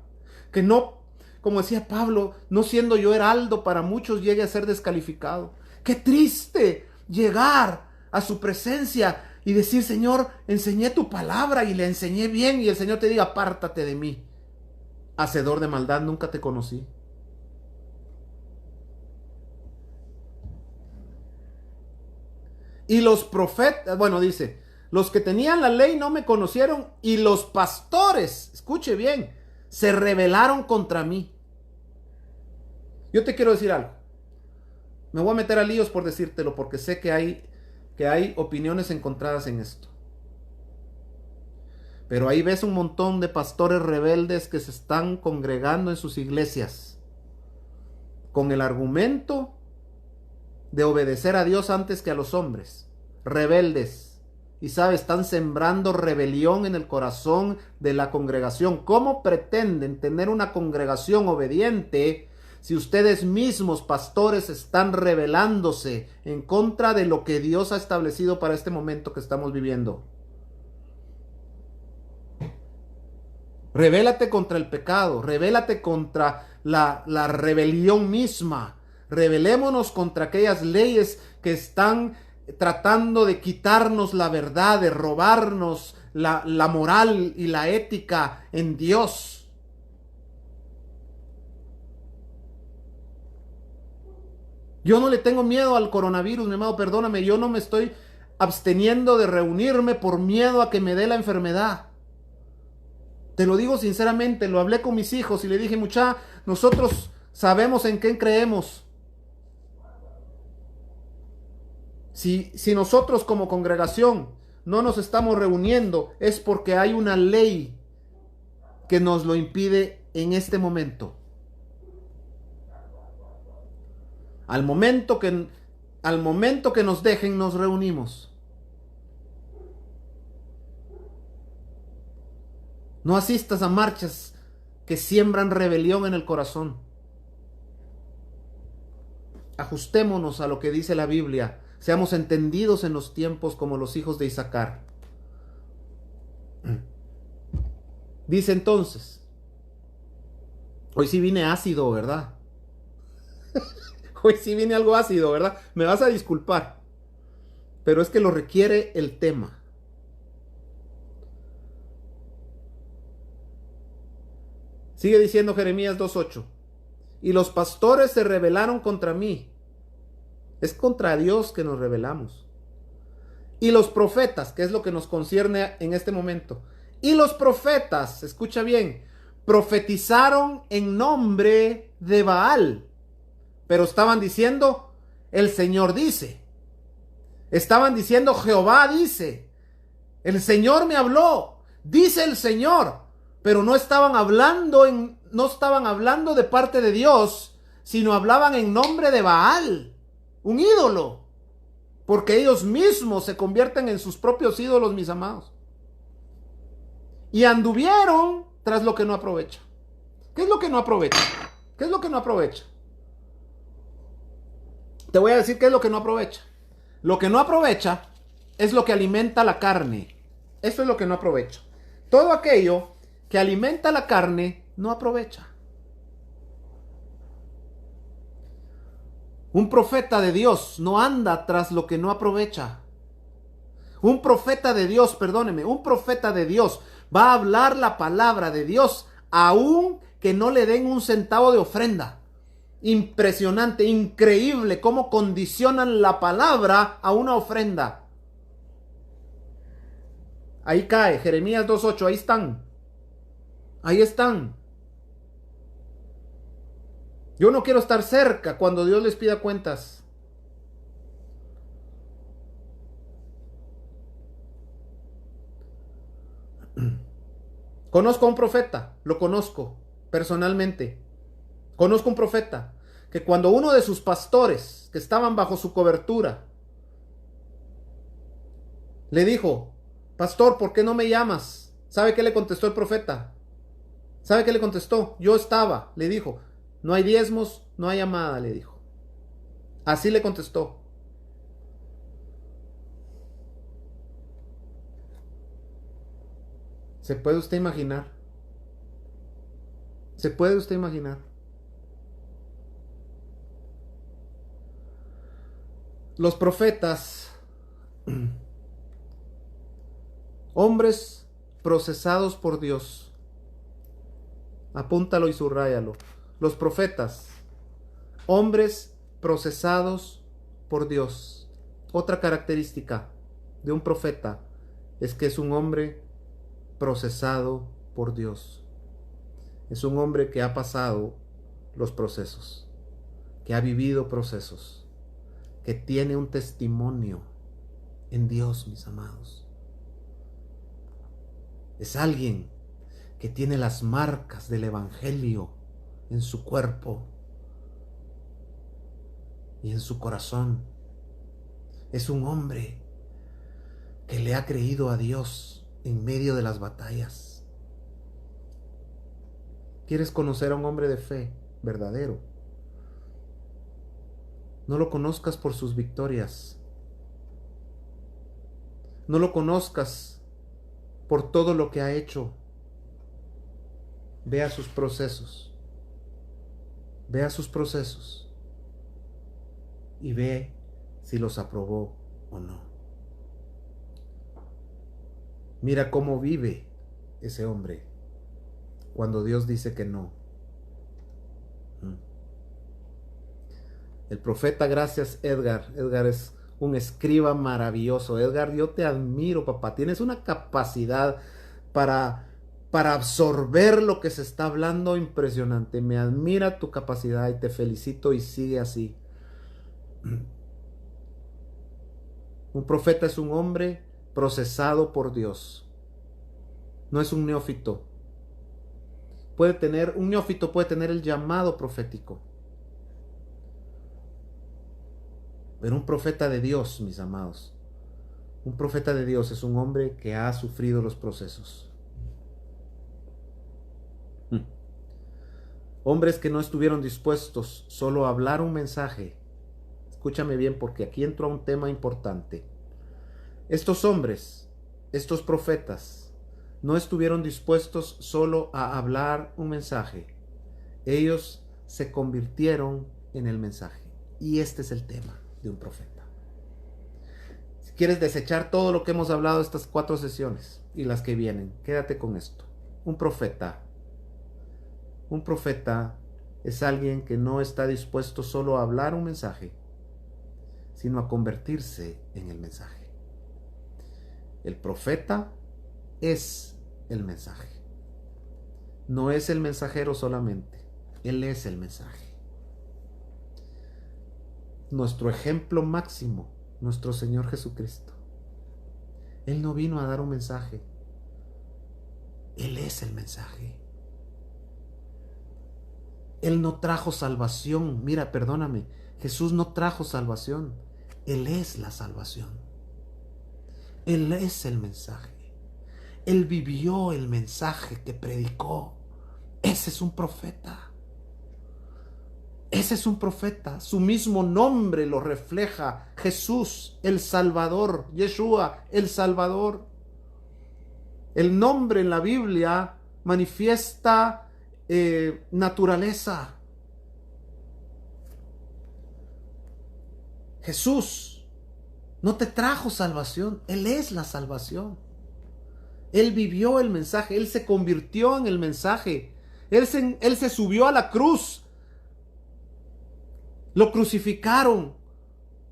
Que no, como decía Pablo, no siendo yo heraldo para muchos, llegue a ser descalificado. Qué triste llegar a su presencia y decir, Señor, enseñé tu palabra y le enseñé bien, y el Señor te diga, apártate de mí, hacedor de maldad, nunca te conocí. Y los profetas, bueno, dice, los que tenían la ley no me conocieron, y los pastores, escuche bien, se rebelaron contra mí. Yo te quiero decir algo. Me voy a meter a líos por decírtelo, porque sé que hay opiniones encontradas en esto. Pero ahí ves un montón de pastores rebeldes que se están congregando en sus iglesias con el argumento de obedecer a Dios antes que a los hombres. Rebeldes. Y sabes, están sembrando rebelión en el corazón de la congregación. ¿Cómo pretenden tener una congregación obediente si ustedes mismos, pastores, están rebelándose en contra de lo que Dios ha establecido para este momento que estamos viviendo? Rebélate contra el pecado, rebélate contra la rebelión misma. Rebelémonos contra aquellas leyes que están tratando de quitarnos la verdad, de robarnos la moral y la ética en Dios. Yo no le tengo miedo al coronavirus, mi amado, perdóname, yo no me estoy absteniendo de reunirme por miedo a que me dé la enfermedad. Te lo digo sinceramente, lo hablé con mis hijos y le dije, mucha, nosotros sabemos en qué creemos. Si nosotros como congregación no nos estamos reuniendo, es porque hay una ley que nos lo impide en este momento. Al momento que nos dejen, nos reunimos. No asistas a marchas que siembran rebelión en el corazón. Ajustémonos a lo que dice la Biblia. Seamos entendidos en los tiempos como los hijos de Isaacar. Dice entonces, hoy sí vine ácido, ¿verdad? Hoy sí vine algo ácido, ¿verdad? Me vas a disculpar, pero es que lo requiere el tema. Sigue diciendo Jeremías 2:8. Y los pastores se rebelaron contra mí. Es contra Dios que nos rebelamos. Y los profetas, que es lo que nos concierne en este momento. Y los profetas, escucha bien, profetizaron en nombre de Baal. Pero estaban diciendo, el Señor dice. Estaban diciendo, Jehová dice. El Señor me habló. Dice el Señor. Pero no estaban hablando de parte de Dios, sino hablaban en nombre de Baal, un ídolo, porque ellos mismos se convierten en sus propios ídolos, mis amados. Y anduvieron tras lo que no aprovecha. ¿Qué es lo que no aprovecha? ¿Qué es lo que no aprovecha? Te voy a decir qué es lo que no aprovecha. Lo que no aprovecha es lo que alimenta la carne. Eso es lo que no aprovecha. Todo aquello que alimenta la carne no aprovecha. Un profeta de Dios no anda tras lo que no aprovecha. Un profeta de Dios, perdóneme, un profeta de Dios va a hablar la palabra de Dios aun que no le den un centavo de ofrenda. Impresionante, increíble cómo condicionan la palabra a una ofrenda. Ahí cae, Jeremías 2:8, ahí están. Ahí están. Yo no quiero estar cerca cuando Dios les pida cuentas. Conozco a un profeta, lo conozco personalmente. Conozco un profeta que cuando uno de sus pastores que estaban bajo su cobertura le dijo, pastor, ¿por qué no me llamas? ¿Sabe qué le contestó el profeta? ¿Sabe qué le contestó? Yo estaba, le dijo, no hay diezmos, no hay llamada, le dijo. Así le contestó. ¿Se puede usted imaginar? ¿Se puede usted imaginar? Los profetas Hombres procesados por Dios. Apúntalo y subráyalo. Los profetas, hombres procesados por Dios. Otra característica de un profeta es que es un hombre procesado por Dios. Es un hombre que ha pasado los procesos, que ha vivido procesos, que tiene un testimonio en Dios, mis amados. Es alguien que tiene las marcas del Evangelio en su cuerpo y en su corazón. Es un hombre que le ha creído a Dios en medio de las batallas. ¿Quieres conocer a un hombre de fe verdadero? No lo conozcas por sus victorias. No lo conozcas por todo lo que ha hecho. Vea sus procesos. Vea sus procesos. Y ve si los aprobó o no. Mira cómo vive ese hombre cuando Dios dice que no. El profeta, gracias Edgar. Edgar es un escriba maravilloso. Edgar, yo te admiro, papá. Tienes una capacidad para absorber lo que se está hablando impresionante. Me admira tu capacidad y te felicito y sigue así. Un profeta es un hombre procesado por Dios. No es un neófito. Un neófito puede tener el llamado profético. Pero un profeta de Dios, mis amados, un profeta de Dios es un hombre que ha sufrido los procesos. Hombres que no estuvieron dispuestos solo a hablar un mensaje. Escúchame bien, porque aquí entró un tema importante. Estos hombres, estos profetas, no estuvieron dispuestos solo a hablar un mensaje. Ellos se convirtieron en el mensaje. Y este es el tema de un profeta. Si quieres desechar todo lo que hemos hablado estas 4 sesiones y las que vienen, quédate con esto. Un profeta es alguien que no está dispuesto solo a hablar un mensaje, sino a convertirse en el mensaje. El profeta es el mensaje. No es el mensajero solamente, él es el mensaje. Nuestro ejemplo máximo, nuestro Señor Jesucristo. Él no vino a dar un mensaje. Él es el mensaje. Él no trajo salvación. Mira, perdóname. Jesús no trajo salvación. Él es la salvación. Él es el mensaje. Él vivió el mensaje que predicó. Ese es un profeta. Ese es un profeta. Su mismo nombre lo refleja. Jesús, el Salvador. Yeshua, el Salvador. El nombre en la Biblia manifiesta naturaleza. Jesús no te trajo salvación. Él es la salvación. Él vivió el mensaje. Él se convirtió en el mensaje. Él se subió a la cruz. Lo crucificaron,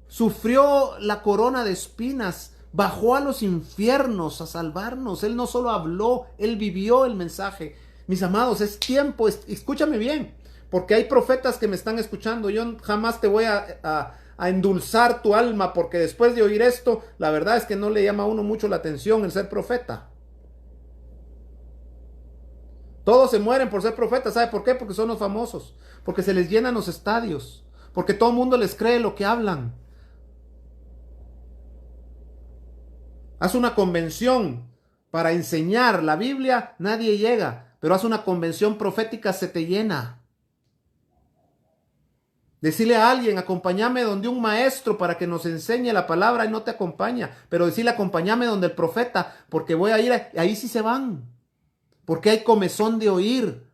sufrió la corona de espinas, bajó a los infiernos a salvarnos. Él no solo habló, él vivió el mensaje. Mis amados, es tiempo, escúchame bien, porque hay profetas que me están escuchando. Yo jamás te voy a endulzar tu alma, porque después de oír esto, la verdad es que no le llama a uno mucho la atención el ser profeta. Todos se mueren por ser profetas. ¿Sabe por qué? Porque son los famosos, porque se les llenan los estadios, porque todo el mundo les cree lo que hablan. Haz una convención para enseñar la Biblia, nadie llega, pero haz una convención profética, se te llena. Decirle a alguien, acompáñame donde un maestro para que nos enseñe la palabra, y no te acompaña, pero decirle, acompáñame donde el profeta, porque voy a ir, ahí sí se van, porque hay comezón de oír.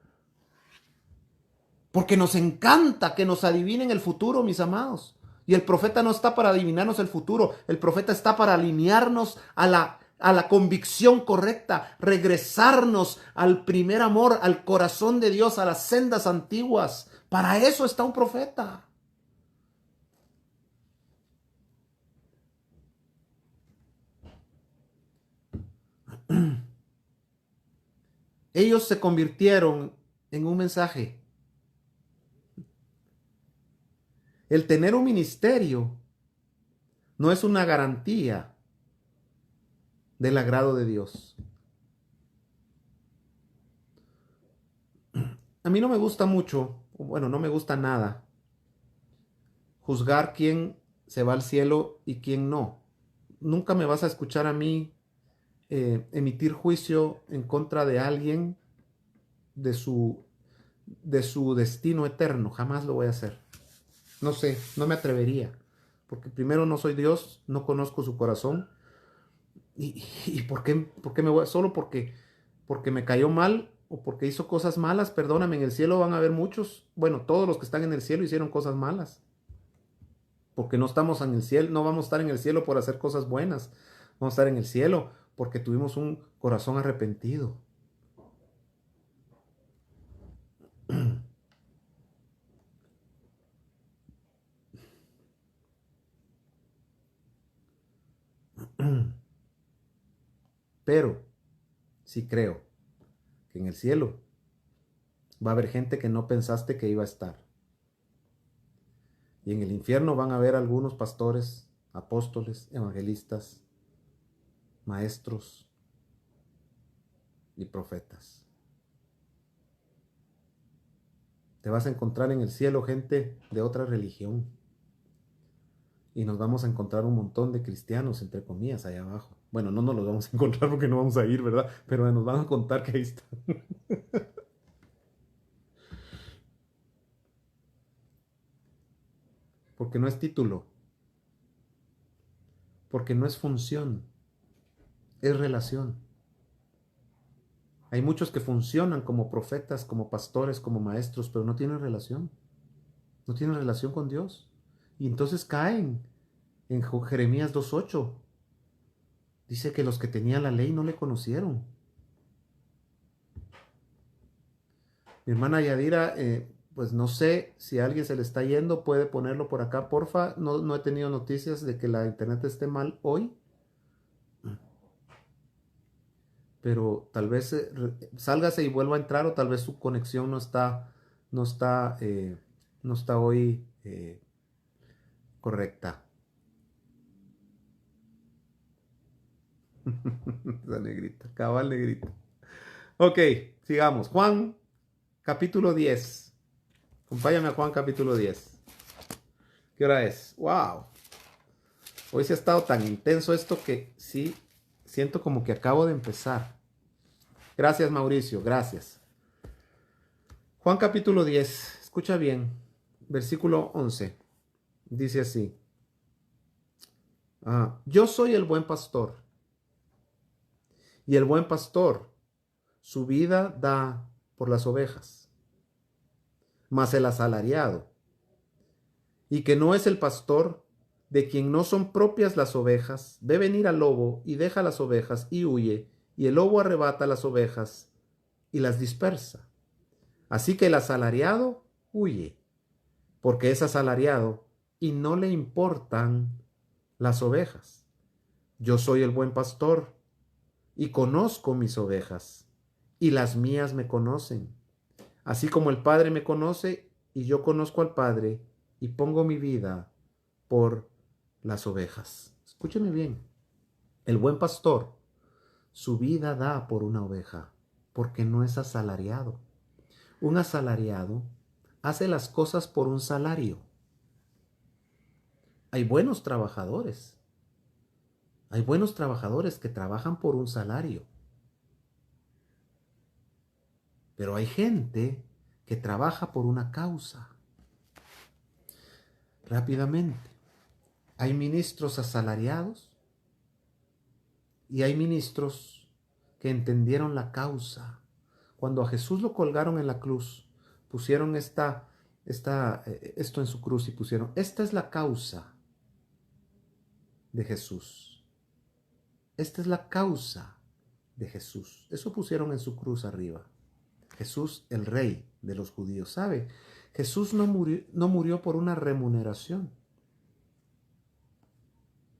Porque nos encanta que nos adivinen el futuro, mis amados. Y el profeta no está para adivinarnos el futuro. El profeta está para alinearnos a la a la convicción correcta, regresarnos al primer amor, al corazón de Dios, a las sendas antiguas. Para eso está un profeta. Ellos se convirtieron en un mensaje. El tener un ministerio no es una garantía del agrado de Dios. A mí no me gusta mucho, bueno, no me gusta nada, juzgar quién se va al cielo y quién no. Nunca me vas a escuchar a mí emitir juicio en contra de alguien de su destino eterno. Jamás lo voy a hacer. No sé, no me atrevería. Porque primero no soy Dios, no conozco su corazón. ¿Y por qué me voy? Solo porque me cayó mal o porque hizo cosas malas. Perdóname, en el cielo van a haber muchos. Bueno, todos los que están en el cielo hicieron cosas malas. Porque no estamos en el cielo, no vamos a estar en el cielo por hacer cosas buenas. Vamos a estar en el cielo porque tuvimos un corazón arrepentido. Pero sí creo que en el cielo va a haber gente que no pensaste que iba a estar. Y en el infierno van a haber algunos pastores, apóstoles, evangelistas, maestros y profetas. Te vas a encontrar en el cielo gente de otra religión. Y nos vamos a encontrar un montón de cristianos, entre comillas, allá abajo. Bueno, no nos los vamos a encontrar porque no vamos a ir, ¿verdad? Pero nos van a contar que ahí están. Porque no es título. Porque no es función. Es relación. Hay muchos que funcionan como profetas, como pastores, como maestros, pero no tienen relación. No tienen relación con Dios. Y entonces caen en Jeremías 2:8. Dice que los que tenían la ley no le conocieron. Mi hermana Yadira, pues no sé si a alguien se le está yendo, puede ponerlo por acá, porfa. No he tenido noticias de que la internet esté mal hoy, pero tal vez sálgase y vuelva a entrar o tal vez su conexión no está, no está hoy correcta. Esa negrita, cabal negrita. Ok, sigamos. Juan, capítulo 10. Acompáñame a Juan, capítulo 10. ¿Qué hora es? ¡Wow! Hoy sí ha estado tan intenso esto que sí siento como que acabo de empezar. Gracias, Mauricio, gracias. Juan capítulo 10, escucha bien, versículo 11. Dice así: yo soy el buen pastor, y el buen pastor su vida da por las ovejas. Mas el asalariado, y que no es el pastor, de quien no son propias las ovejas, ve venir al lobo y deja las ovejas y huye, y el lobo arrebata las ovejas y las dispersa. Así que el asalariado huye, porque es asalariado y no le importan las ovejas. Yo soy el buen pastor y conozco mis ovejas, y las mías me conocen, así como el Padre me conoce y yo conozco al Padre y pongo mi vida por las ovejas. Escúcheme bien, el buen pastor su vida da por una oveja, porque no es asalariado. Un asalariado hace las cosas por un salario. Hay buenos trabajadores. Hay buenos trabajadores que trabajan por un salario. Pero hay gente que trabaja por una causa. Rápidamente, hay ministros asalariados y hay ministros que entendieron la causa. Cuando a Jesús lo colgaron en la cruz, pusieron esto en su cruz y pusieron, esta es la causa de Jesús. esta es la causa de Jesús. Eso pusieron en su cruz arriba. Jesús, el rey de los judíos. ¿Sabe? Jesús no murió por una remuneración.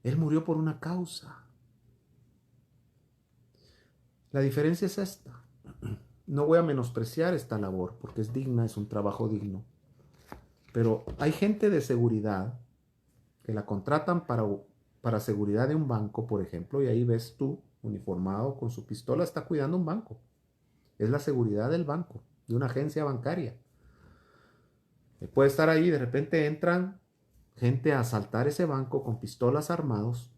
Él murió por una causa. La diferencia es esta. No voy a menospreciar esta labor porque es digna, es un trabajo digno. Pero hay gente de seguridad que la contratan para seguridad de un banco, por ejemplo, y ahí ves tú, uniformado con su pistola, está cuidando un banco. Es la seguridad del banco, de una agencia bancaria. Puede estar ahí, de repente entran gente a asaltar ese banco con pistolas armados.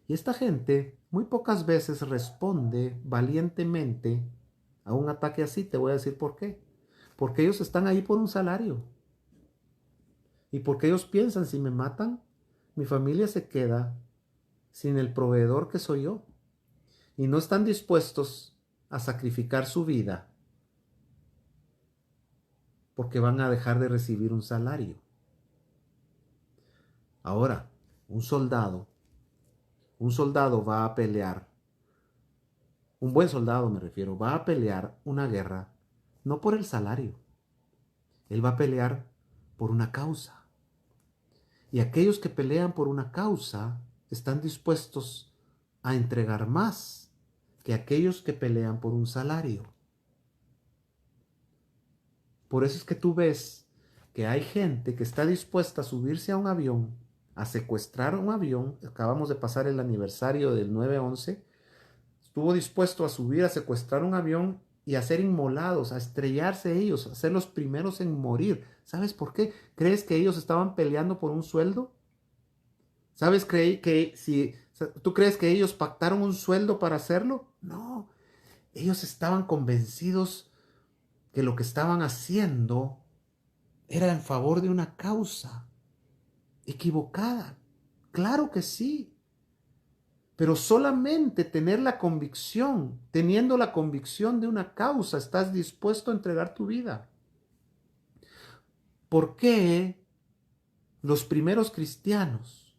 Y esta gente muy pocas veces responde valientemente a un ataque así. Te voy a decir por qué. Porque ellos están ahí por un salario. Y porque ellos piensan, si me matan, mi familia se queda sin el proveedor que soy yo. Y no están dispuestos a sacrificar su vida porque van a dejar de recibir un salario. Ahora, un soldado va a pelear, un buen soldado me refiero, va a pelear una guerra no por el salario, él va a pelear por una causa. Y aquellos que pelean por una causa están dispuestos a entregar más que aquellos que pelean por un salario. Por eso es que tú ves que hay gente que está dispuesta a subirse a un avión, a secuestrar un avión. Acabamos de pasar el aniversario del 9/11. Estuvo dispuesto a subir, a secuestrar un avión y a ser inmolados, a estrellarse ellos, a ser los primeros en morir. ¿Sabes por qué? ¿Crees que ellos estaban peleando por un sueldo? ¿Sabes tú crees que ellos pactaron un sueldo para hacerlo? No, ellos estaban convencidos que lo que estaban haciendo era en favor de una causa equivocada. Claro que sí. Pero solamente tener la convicción, teniendo la convicción de una causa, estás dispuesto a entregar tu vida. ¿Por qué los primeros cristianos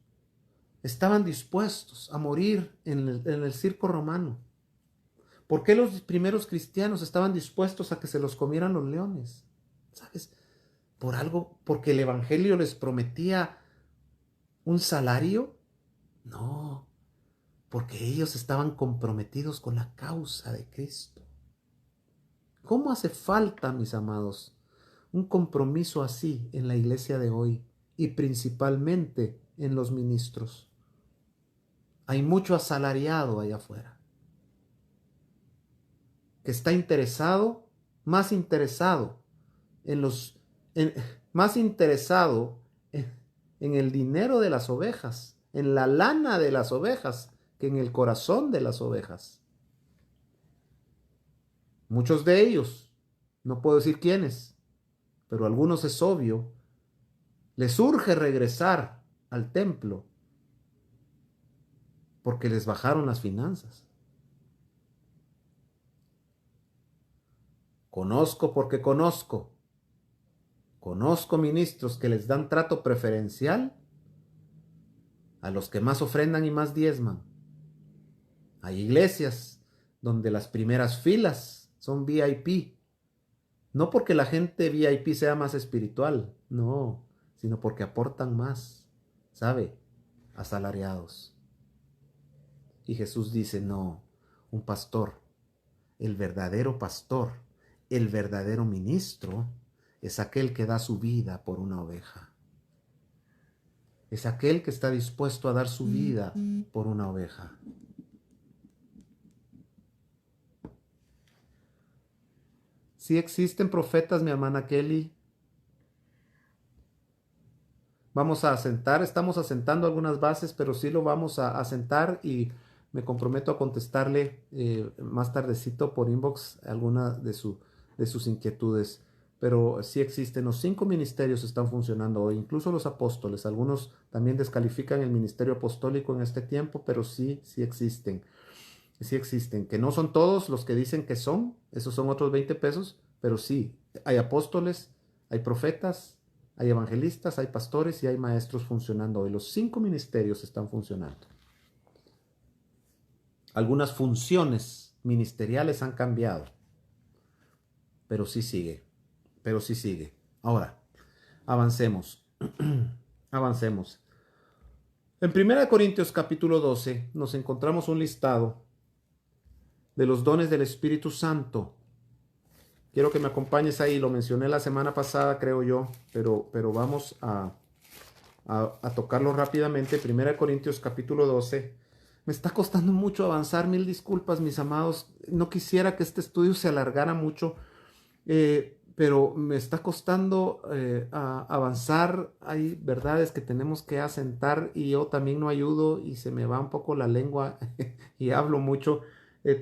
estaban dispuestos a morir en el circo romano? ¿Por qué los primeros cristianos estaban dispuestos a que se los comieran los leones? ¿Sabes? Por algo, porque el evangelio les prometía un salario. No, porque ellos estaban comprometidos con la causa de Cristo. ¿Cómo hace falta, mis amados, un compromiso así en la iglesia de hoy y principalmente en los ministros? Hay mucho asalariado allá afuera que está interesado, más interesado en los, en- más interesado en el dinero de las ovejas, en la lana de las ovejas, que en el corazón de las ovejas. Muchos de ellos, no puedo decir quiénes, pero algunos es obvio, les urge regresar al templo porque les bajaron las finanzas. Conozco porque conozco. Conozco ministros que les dan trato preferencial a los que más ofrendan y más diezman. Hay iglesias donde las primeras filas son VIP. No porque la gente VIP sea más espiritual, no, sino porque aportan más, ¿sabe? Asalariados. Y Jesús dice, no, un pastor, pastor, el verdadero ministro, es aquel que da su vida por una oveja. Es aquel que está dispuesto a dar su vida por una oveja. Sí existen profetas, mi hermana Kelly. Vamos a asentar, estamos asentando algunas bases, pero sí lo vamos a asentar y me comprometo a contestarle más tardecito por inbox alguna de sus inquietudes. Pero sí existen, los 5 ministerios están funcionando hoy, incluso los apóstoles. Algunos también descalifican el ministerio apostólico en este tiempo, pero sí existen. Sí existen, que no son todos los que dicen que son, esos son otros 20 pesos, pero sí, hay apóstoles, hay profetas, hay evangelistas, hay pastores y hay maestros funcionando hoy. Los 5 ministerios están funcionando. Algunas funciones ministeriales han cambiado, pero sí sigue, pero sí sigue. Ahora, avancemos, avancemos. En 1 Corintios capítulo 12 nos encontramos un listado de los dones del Espíritu Santo. Quiero que me acompañes ahí, lo mencioné la semana pasada, creo yo, pero vamos a tocarlo rápidamente. 1 Corintios capítulo 12. Me está costando mucho avanzar, mil disculpas, mis amados. No quisiera que este estudio se alargara mucho, pero me está costando avanzar. Hay verdades que tenemos que asentar y yo también no ayudo y se me va un poco la lengua y hablo mucho.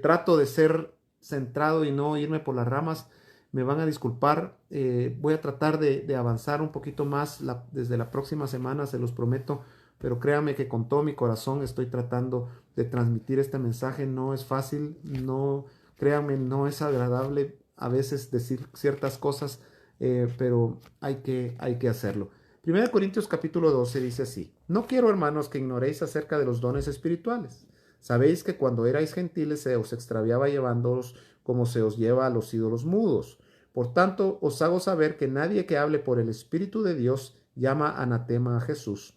Trato de ser centrado y no irme por las ramas. Me van a disculpar. Voy a tratar de avanzar un poquito más desde la próxima semana, se los prometo. Pero créanme que con todo mi corazón estoy tratando de transmitir este mensaje. No es fácil, no, créanme, no es agradable a veces decir ciertas cosas, pero hay que hacerlo. 1 Corintios capítulo 12 dice así: No quiero, hermanos, que ignoréis acerca de los dones espirituales. Sabéis que cuando erais gentiles se os extraviaba llevándoos como se os lleva a los ídolos mudos. Por tanto, os hago saber que nadie que hable por el Espíritu de Dios llama anatema a Jesús.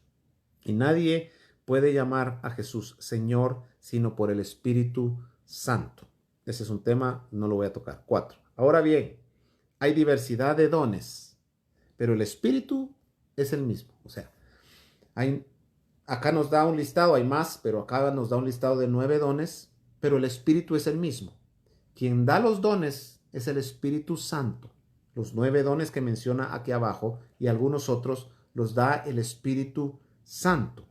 Y nadie puede llamar a Jesús Señor sino por el Espíritu Santo. Ese es un tema, no lo voy a tocar. 4. Ahora bien, hay diversidad de dones, pero el Espíritu es el mismo. O sea, acá nos da un listado, hay más, pero acá nos da un listado de 9 dones, pero el Espíritu es el mismo. Quien da los dones es el Espíritu Santo. Los 9 dones que menciona aquí abajo y algunos otros los da el Espíritu Santo.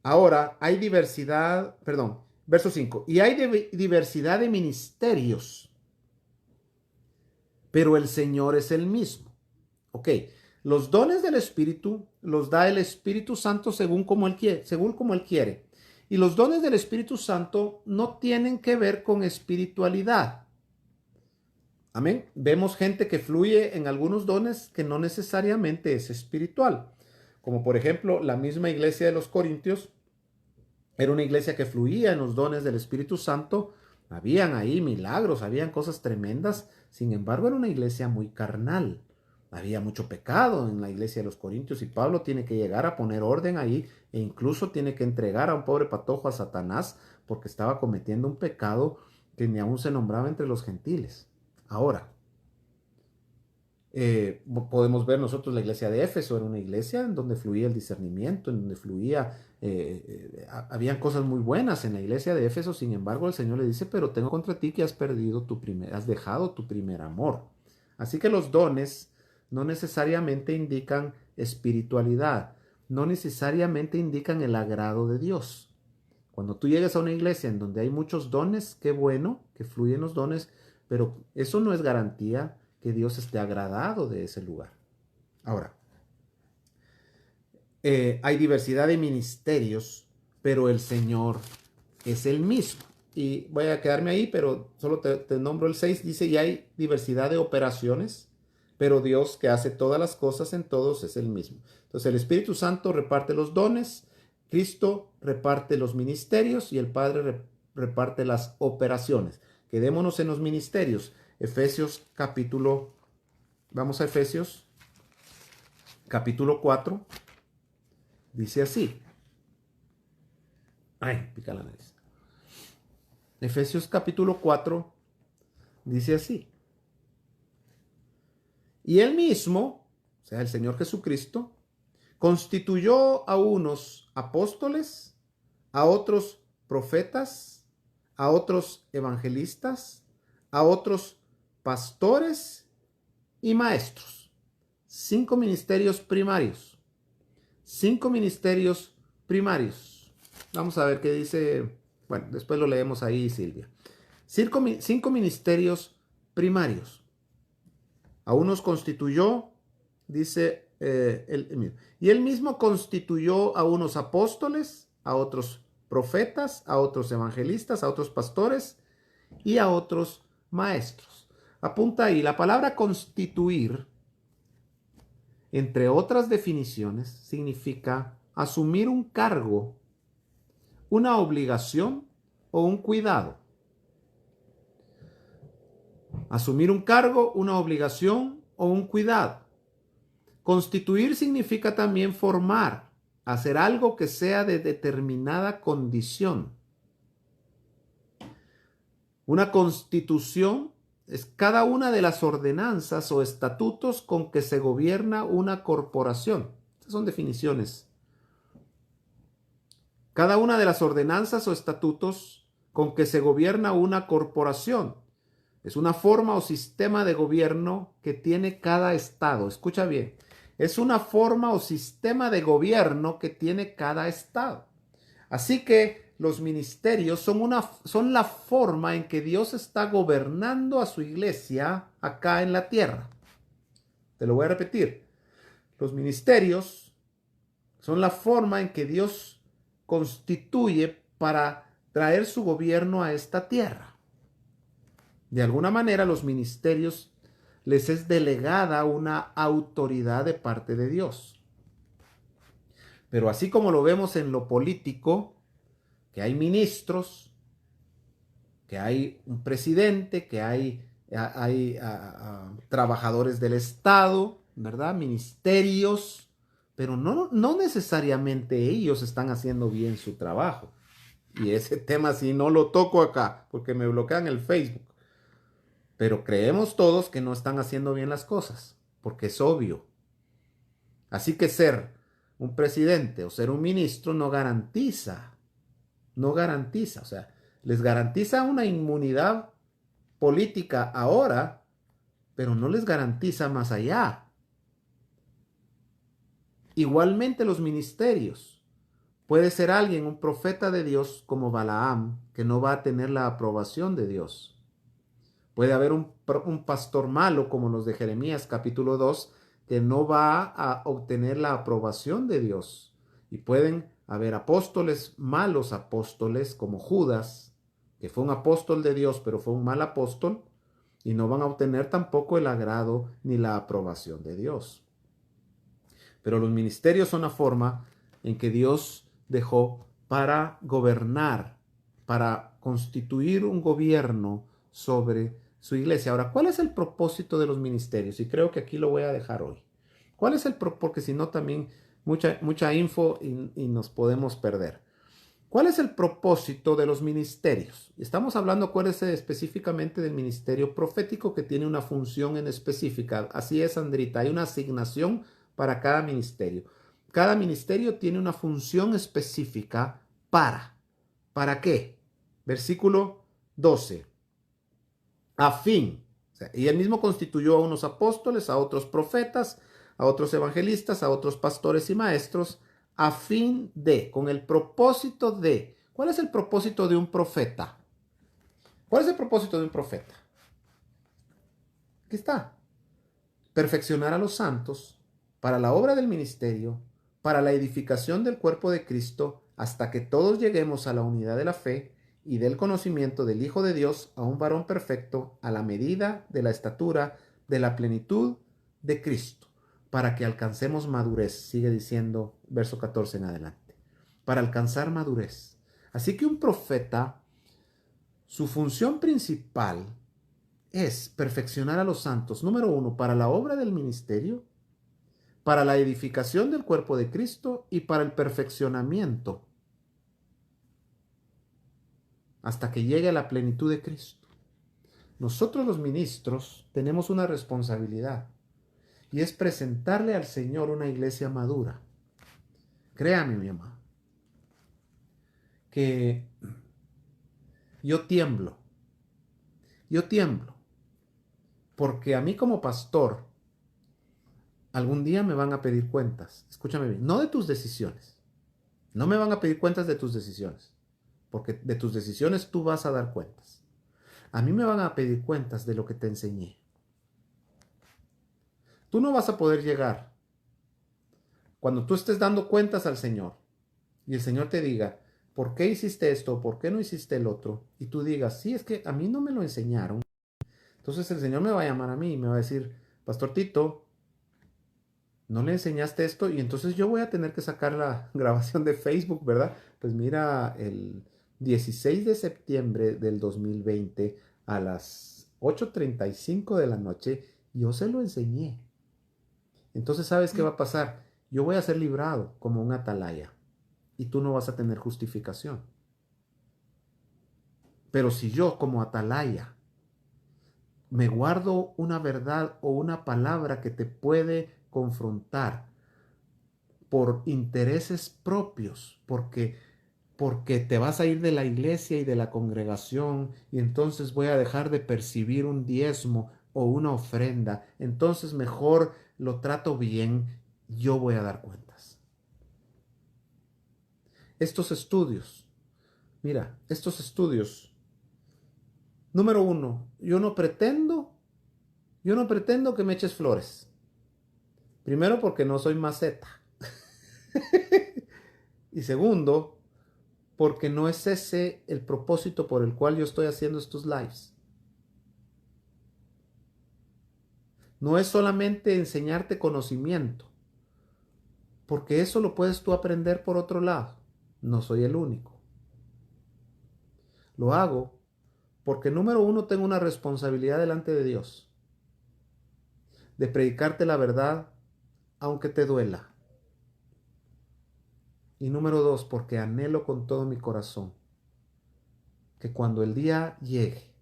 Ahora, hay diversidad, perdón, verso 5, y hay diversidad de ministerios, pero el Señor es el mismo. Ok, los dones del Espíritu los da el Espíritu Santo según como Él quiere. Y los dones del Espíritu Santo no tienen que ver con espiritualidad. Amén. Vemos gente que fluye en algunos dones que no necesariamente es espiritual. Como por ejemplo, la misma iglesia de los Corintios era una iglesia que fluía en los dones del Espíritu Santo. Habían ahí milagros, habían cosas tremendas. Sin embargo, era una iglesia muy carnal. Había mucho pecado en la iglesia de los Corintios y Pablo tiene que llegar a poner orden ahí e incluso tiene que entregar a un pobre patojo a Satanás porque estaba cometiendo un pecado que ni aún se nombraba entre los gentiles. Ahora, podemos ver nosotros la iglesia de Éfeso, era una iglesia en donde fluía el discernimiento, en donde fluía, habían cosas muy buenas en la iglesia de Éfeso. Sin embargo, el Señor le dice: pero tengo contra ti que has dejado tu primer amor. Así que los dones no necesariamente indican espiritualidad, no necesariamente indican el agrado de Dios. Cuando tú llegues a una iglesia en donde hay muchos dones, qué bueno que fluyen los dones, pero eso no es garantía que Dios esté agradado de ese lugar. Ahora, hay diversidad de ministerios, pero el Señor es el mismo. Y voy a quedarme ahí, pero solo te nombro el 6. Dice: y hay diversidad de operaciones, pero Dios, que hace todas las cosas en todos, es el mismo. Entonces el Espíritu Santo reparte los dones, Cristo reparte los ministerios y el Padre reparte las operaciones. Quedémonos en los ministerios. Vamos a Efesios capítulo 4, dice así. Ay, pica la nariz. Efesios capítulo 4 dice así: y él mismo, o sea, el Señor Jesucristo, constituyó a unos apóstoles, a otros profetas, a otros evangelistas, a otros pastores y maestros. 5 ministerios primarios. 5 ministerios primarios. Vamos a ver qué dice. Bueno, después lo leemos ahí, Silvia. 5 ministerios primarios. A unos constituyó, dice, y él mismo constituyó a unos apóstoles, a otros profetas, a otros evangelistas, a otros pastores y a otros maestros. Apunta ahí, la palabra constituir, entre otras definiciones, significa asumir un cargo una obligación o un cuidado. Asumir un cargo, una obligación o un cuidado. Constituir significa también formar, hacer algo que sea de determinada condición. Una constitución es cada una de las ordenanzas o estatutos con que se gobierna una corporación. Estas son definiciones. Cada una de las ordenanzas o estatutos con que se gobierna una corporación es una forma o sistema de gobierno que tiene cada estado. Escucha bien. Es una forma o sistema de gobierno que tiene cada estado. Así que los ministerios son la forma en que Dios está gobernando a su iglesia acá en la tierra. Te lo voy a repetir. Los ministerios son la forma en que Dios constituye para traer su gobierno a esta tierra. De alguna manera, los ministerios les es delegada una autoridad de parte de Dios. Pero así como lo vemos en lo político, que hay ministros, que hay un presidente, que hay trabajadores del Estado, ¿verdad? Ministerios, pero no necesariamente ellos están haciendo bien su trabajo. Y ese tema sí no lo toco acá, porque me bloquean el Facebook. Pero creemos todos que no están haciendo bien las cosas, porque es obvio. Así que ser un presidente o ser un ministro no garantiza, o sea, les garantiza una inmunidad política ahora, pero no les garantiza más allá. Igualmente los ministerios. Puede ser alguien, un profeta de Dios como Balaam, que no va a tener la aprobación de Dios. Puede haber un pastor malo como los de Jeremías capítulo 2 que no va a obtener la aprobación de Dios. Y pueden haber apóstoles, malos apóstoles como Judas, que fue un apóstol de Dios pero fue un mal apóstol, y no van a obtener tampoco el agrado ni la aprobación de Dios. Pero los ministerios son la forma en que Dios dejó para gobernar, para constituir un gobierno sobre su iglesia. Ahora, ¿cuál es el propósito de los ministerios? Y creo que aquí lo voy a dejar hoy. ¿Cuál es el propósito? Porque si no también mucha info y nos podemos perder. ¿Cuál es el propósito de los ministerios? Estamos hablando, acuérdense específicamente del ministerio profético que tiene una función en específica. Así es, Andrita, hay una asignación para cada ministerio. Cada ministerio tiene una función específica ¿para qué? Versículo 12. A fin. O sea, y él mismo constituyó a unos apóstoles, a otros profetas, a otros evangelistas, a otros pastores y maestros, a fin de, con el propósito de. ¿Cuál es el propósito de un profeta? ¿Cuál es el propósito de un profeta? Aquí está. Perfeccionar a los santos para la obra del ministerio, para la edificación del cuerpo de Cristo, hasta que todos lleguemos a la unidad de la fe y del conocimiento del Hijo de Dios, a un varón perfecto, a la medida de la estatura de la plenitud de Cristo, para que alcancemos madurez. Sigue diciendo verso 14 en adelante. Para alcanzar madurez. Así que un profeta, su función principal es perfeccionar a los santos, número 1, para la obra del ministerio, para la edificación del cuerpo de Cristo y para el perfeccionamiento hasta que llegue a la plenitud de Cristo. Nosotros los ministros tenemos una responsabilidad y es presentarle al Señor una iglesia madura. Créame, mi amado, que yo tiemblo, porque a mí como pastor algún día me van a pedir cuentas. Escúchame bien, no de tus decisiones, no me van a pedir cuentas de tus decisiones, porque de tus decisiones tú vas a dar cuentas. A mí me van a pedir cuentas de lo que te enseñé. Tú no vas a poder llegar cuando tú estés dando cuentas al Señor y el Señor te diga, ¿por qué hiciste esto? ¿Por qué no hiciste el otro? Y tú digas, sí, es que a mí no me lo enseñaron. Entonces el Señor me va a llamar a mí y me va a decir, Pastor Tito, no le enseñaste esto y entonces yo voy a tener que sacar la grabación de Facebook, ¿verdad? Pues mira, el 16 de septiembre del 2020 a las 8:35 de la noche, yo se lo enseñé. Entonces, ¿sabes qué va a pasar? Yo voy a ser librado como un atalaya y tú no vas a tener justificación. Pero si yo como atalaya me guardo una verdad o una palabra que te puede confrontar por intereses propios, porque te vas a ir de la iglesia y de la congregación y entonces voy a dejar de percibir un diezmo o una ofrenda, entonces mejor lo trato bien, yo voy a dar cuentas. Estos estudios, mira, estos estudios, número uno, yo no pretendo que me eches flores. Primero porque no soy maceta. Y segundo, porque no es ese el propósito por el cual yo estoy haciendo estos lives. No es solamente enseñarte conocimiento, porque eso lo puedes tú aprender por otro lado. No soy el único. Lo hago porque número uno tengo una responsabilidad delante de Dios, de predicarte la verdad aunque te duela. Y número dos, porque anhelo con todo mi corazón que cuando el día llegue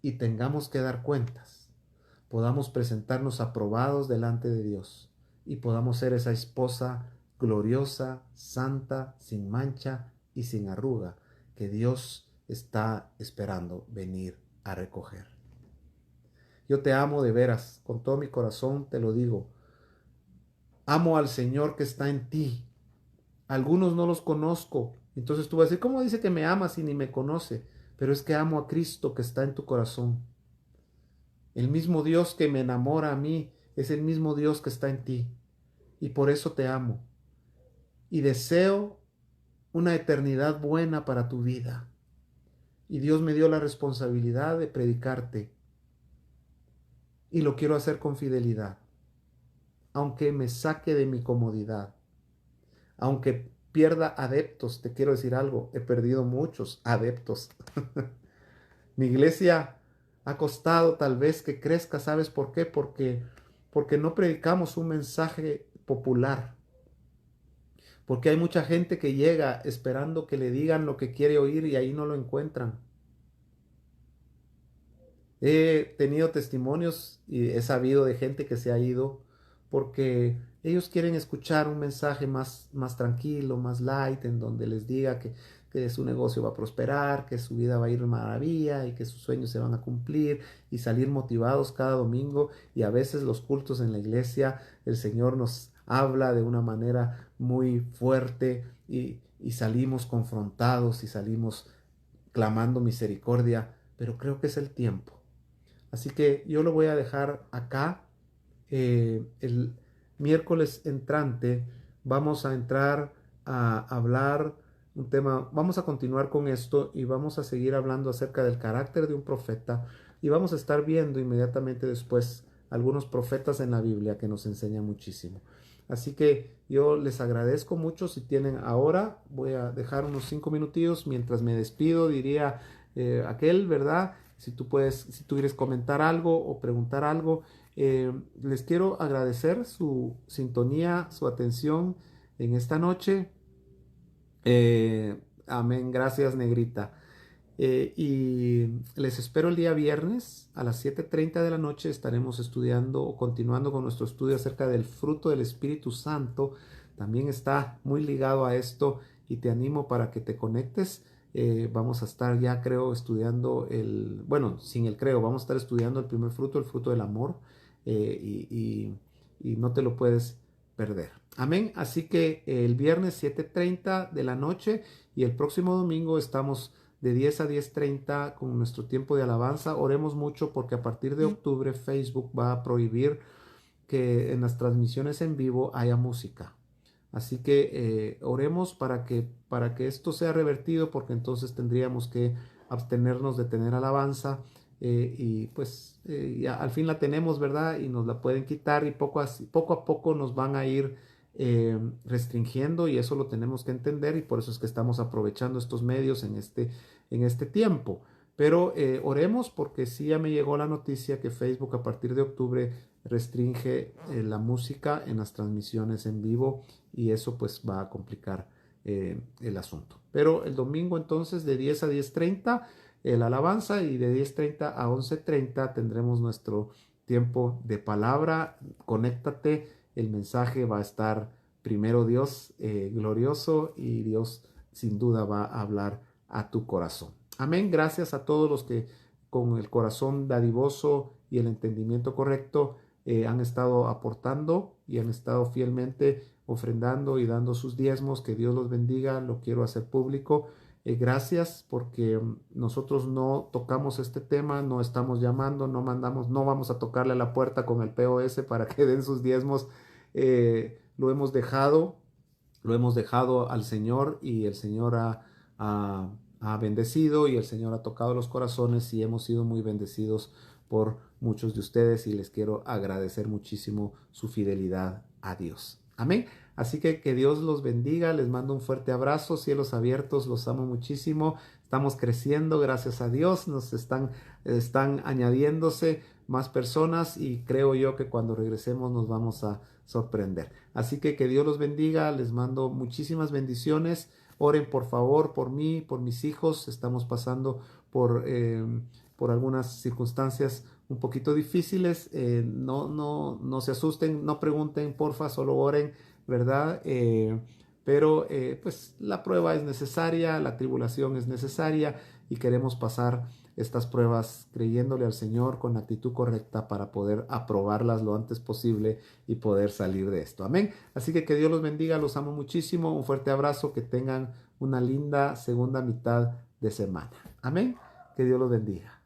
y tengamos que dar cuentas, podamos presentarnos aprobados delante de Dios y podamos ser esa esposa gloriosa, santa, sin mancha y sin arruga que Dios está esperando venir a recoger. Yo te amo de veras, con todo mi corazón te lo digo. Amo al Señor que está en ti. Algunos no los conozco. Entonces tú vas a decir, ¿cómo dice que me ama si ni me conoce? Pero es que amo a Cristo que está en tu corazón. El mismo Dios que me enamora a mí es el mismo Dios que está en ti. Y por eso te amo. Y deseo una eternidad buena para tu vida. Y Dios me dio la responsabilidad de predicarte. Y lo quiero hacer con fidelidad. Aunque me saque de mi comodidad. Aunque pierda adeptos, te quiero decir algo. He perdido muchos adeptos. Mi iglesia ha costado tal vez que crezca. ¿Sabes por qué? Porque no predicamos un mensaje popular. Porque hay mucha gente que llega esperando que le digan lo que quiere oír y ahí no lo encuentran. He tenido testimonios y he sabido de gente que se ha ido porque ellos quieren escuchar un mensaje más tranquilo, más light, en donde les diga que su negocio va a prosperar, que su vida va a ir de maravilla y que sus sueños se van a cumplir y salir motivados cada domingo. Y a veces los cultos en la iglesia, el Señor nos habla de una manera muy fuerte y salimos confrontados y salimos clamando misericordia, pero creo que es el tiempo. Así que yo lo voy a dejar acá. El miércoles entrante vamos a entrar a hablar un tema, vamos a continuar con esto y vamos a seguir hablando acerca del carácter de un profeta y vamos a estar viendo inmediatamente después algunos profetas en la Biblia que nos enseñan muchísimo. Así que yo les agradezco mucho. Si tienen ahora, voy a dejar unos 5 minutillos mientras me despido, diría aquel, ¿verdad? Si tú puedes, si tú quieres comentar algo o preguntar algo, les quiero agradecer su sintonía, su atención en esta noche. Amén, gracias Negrita. Y les espero el día viernes a las 7:30 de la noche. Estaremos estudiando o continuando con nuestro estudio acerca del fruto del Espíritu Santo. También está muy ligado a esto y te animo para que te conectes. Vamos a estar ya creo estudiando bueno, sin el creo, vamos a estar estudiando el primer fruto, el fruto del amor. Y no te lo puedes perder. Amén. Así que el viernes 7:30 de la noche y el próximo domingo estamos de 10 a 10:30 con nuestro tiempo de alabanza. Oremos mucho porque a partir de octubre Facebook va a prohibir que en las transmisiones en vivo haya música. Así que oremos para que esto sea revertido porque entonces tendríamos que abstenernos de tener alabanza y pues ya al fin la tenemos, ¿verdad? Y nos la pueden quitar y poco a poco nos van a ir restringiendo y eso lo tenemos que entender y por eso es que estamos aprovechando estos medios en este tiempo. Pero oremos porque sí ya me llegó la noticia que Facebook a partir de octubre restringe la música en las transmisiones en vivo y eso pues va a complicar el asunto. Pero el domingo entonces de 10 a 10:30 la alabanza y de 10:30 a 11:30 tendremos nuestro tiempo de palabra. Conéctate, el mensaje va a estar primero Dios glorioso y Dios sin duda va a hablar a tu corazón. Amén. Gracias a todos los que con el corazón dadivoso y el entendimiento correcto han estado aportando y han estado fielmente ofrendando y dando sus diezmos. Que Dios los bendiga. Lo quiero hacer público. Gracias porque nosotros no tocamos este tema, no estamos llamando, no mandamos, no vamos a tocarle a la puerta con el POS para que den sus diezmos. Lo hemos dejado al Señor y el Señor ha bendecido y el Señor ha tocado los corazones y hemos sido muy bendecidos por muchos de ustedes y les quiero agradecer muchísimo su fidelidad a Dios. Amén. Así que Dios los bendiga, les mando un fuerte abrazo, cielos abiertos, los amo muchísimo, estamos creciendo, gracias a Dios, nos están añadiéndose más personas y creo yo que cuando regresemos nos vamos a sorprender. Así que Dios los bendiga, les mando muchísimas bendiciones, oren por favor por mí, por mis hijos, estamos pasando por algunas circunstancias un poquito difíciles, no se asusten, no pregunten, porfa, solo oren, ¿verdad? Pero pues la prueba es necesaria, la tribulación es necesaria y queremos pasar estas pruebas creyéndole al Señor con la actitud correcta para poder aprobarlas lo antes posible y poder salir de esto. Amén. Así que Dios los bendiga, los amo muchísimo, un fuerte abrazo, que tengan una linda segunda mitad de semana. Amén. Que Dios los bendiga.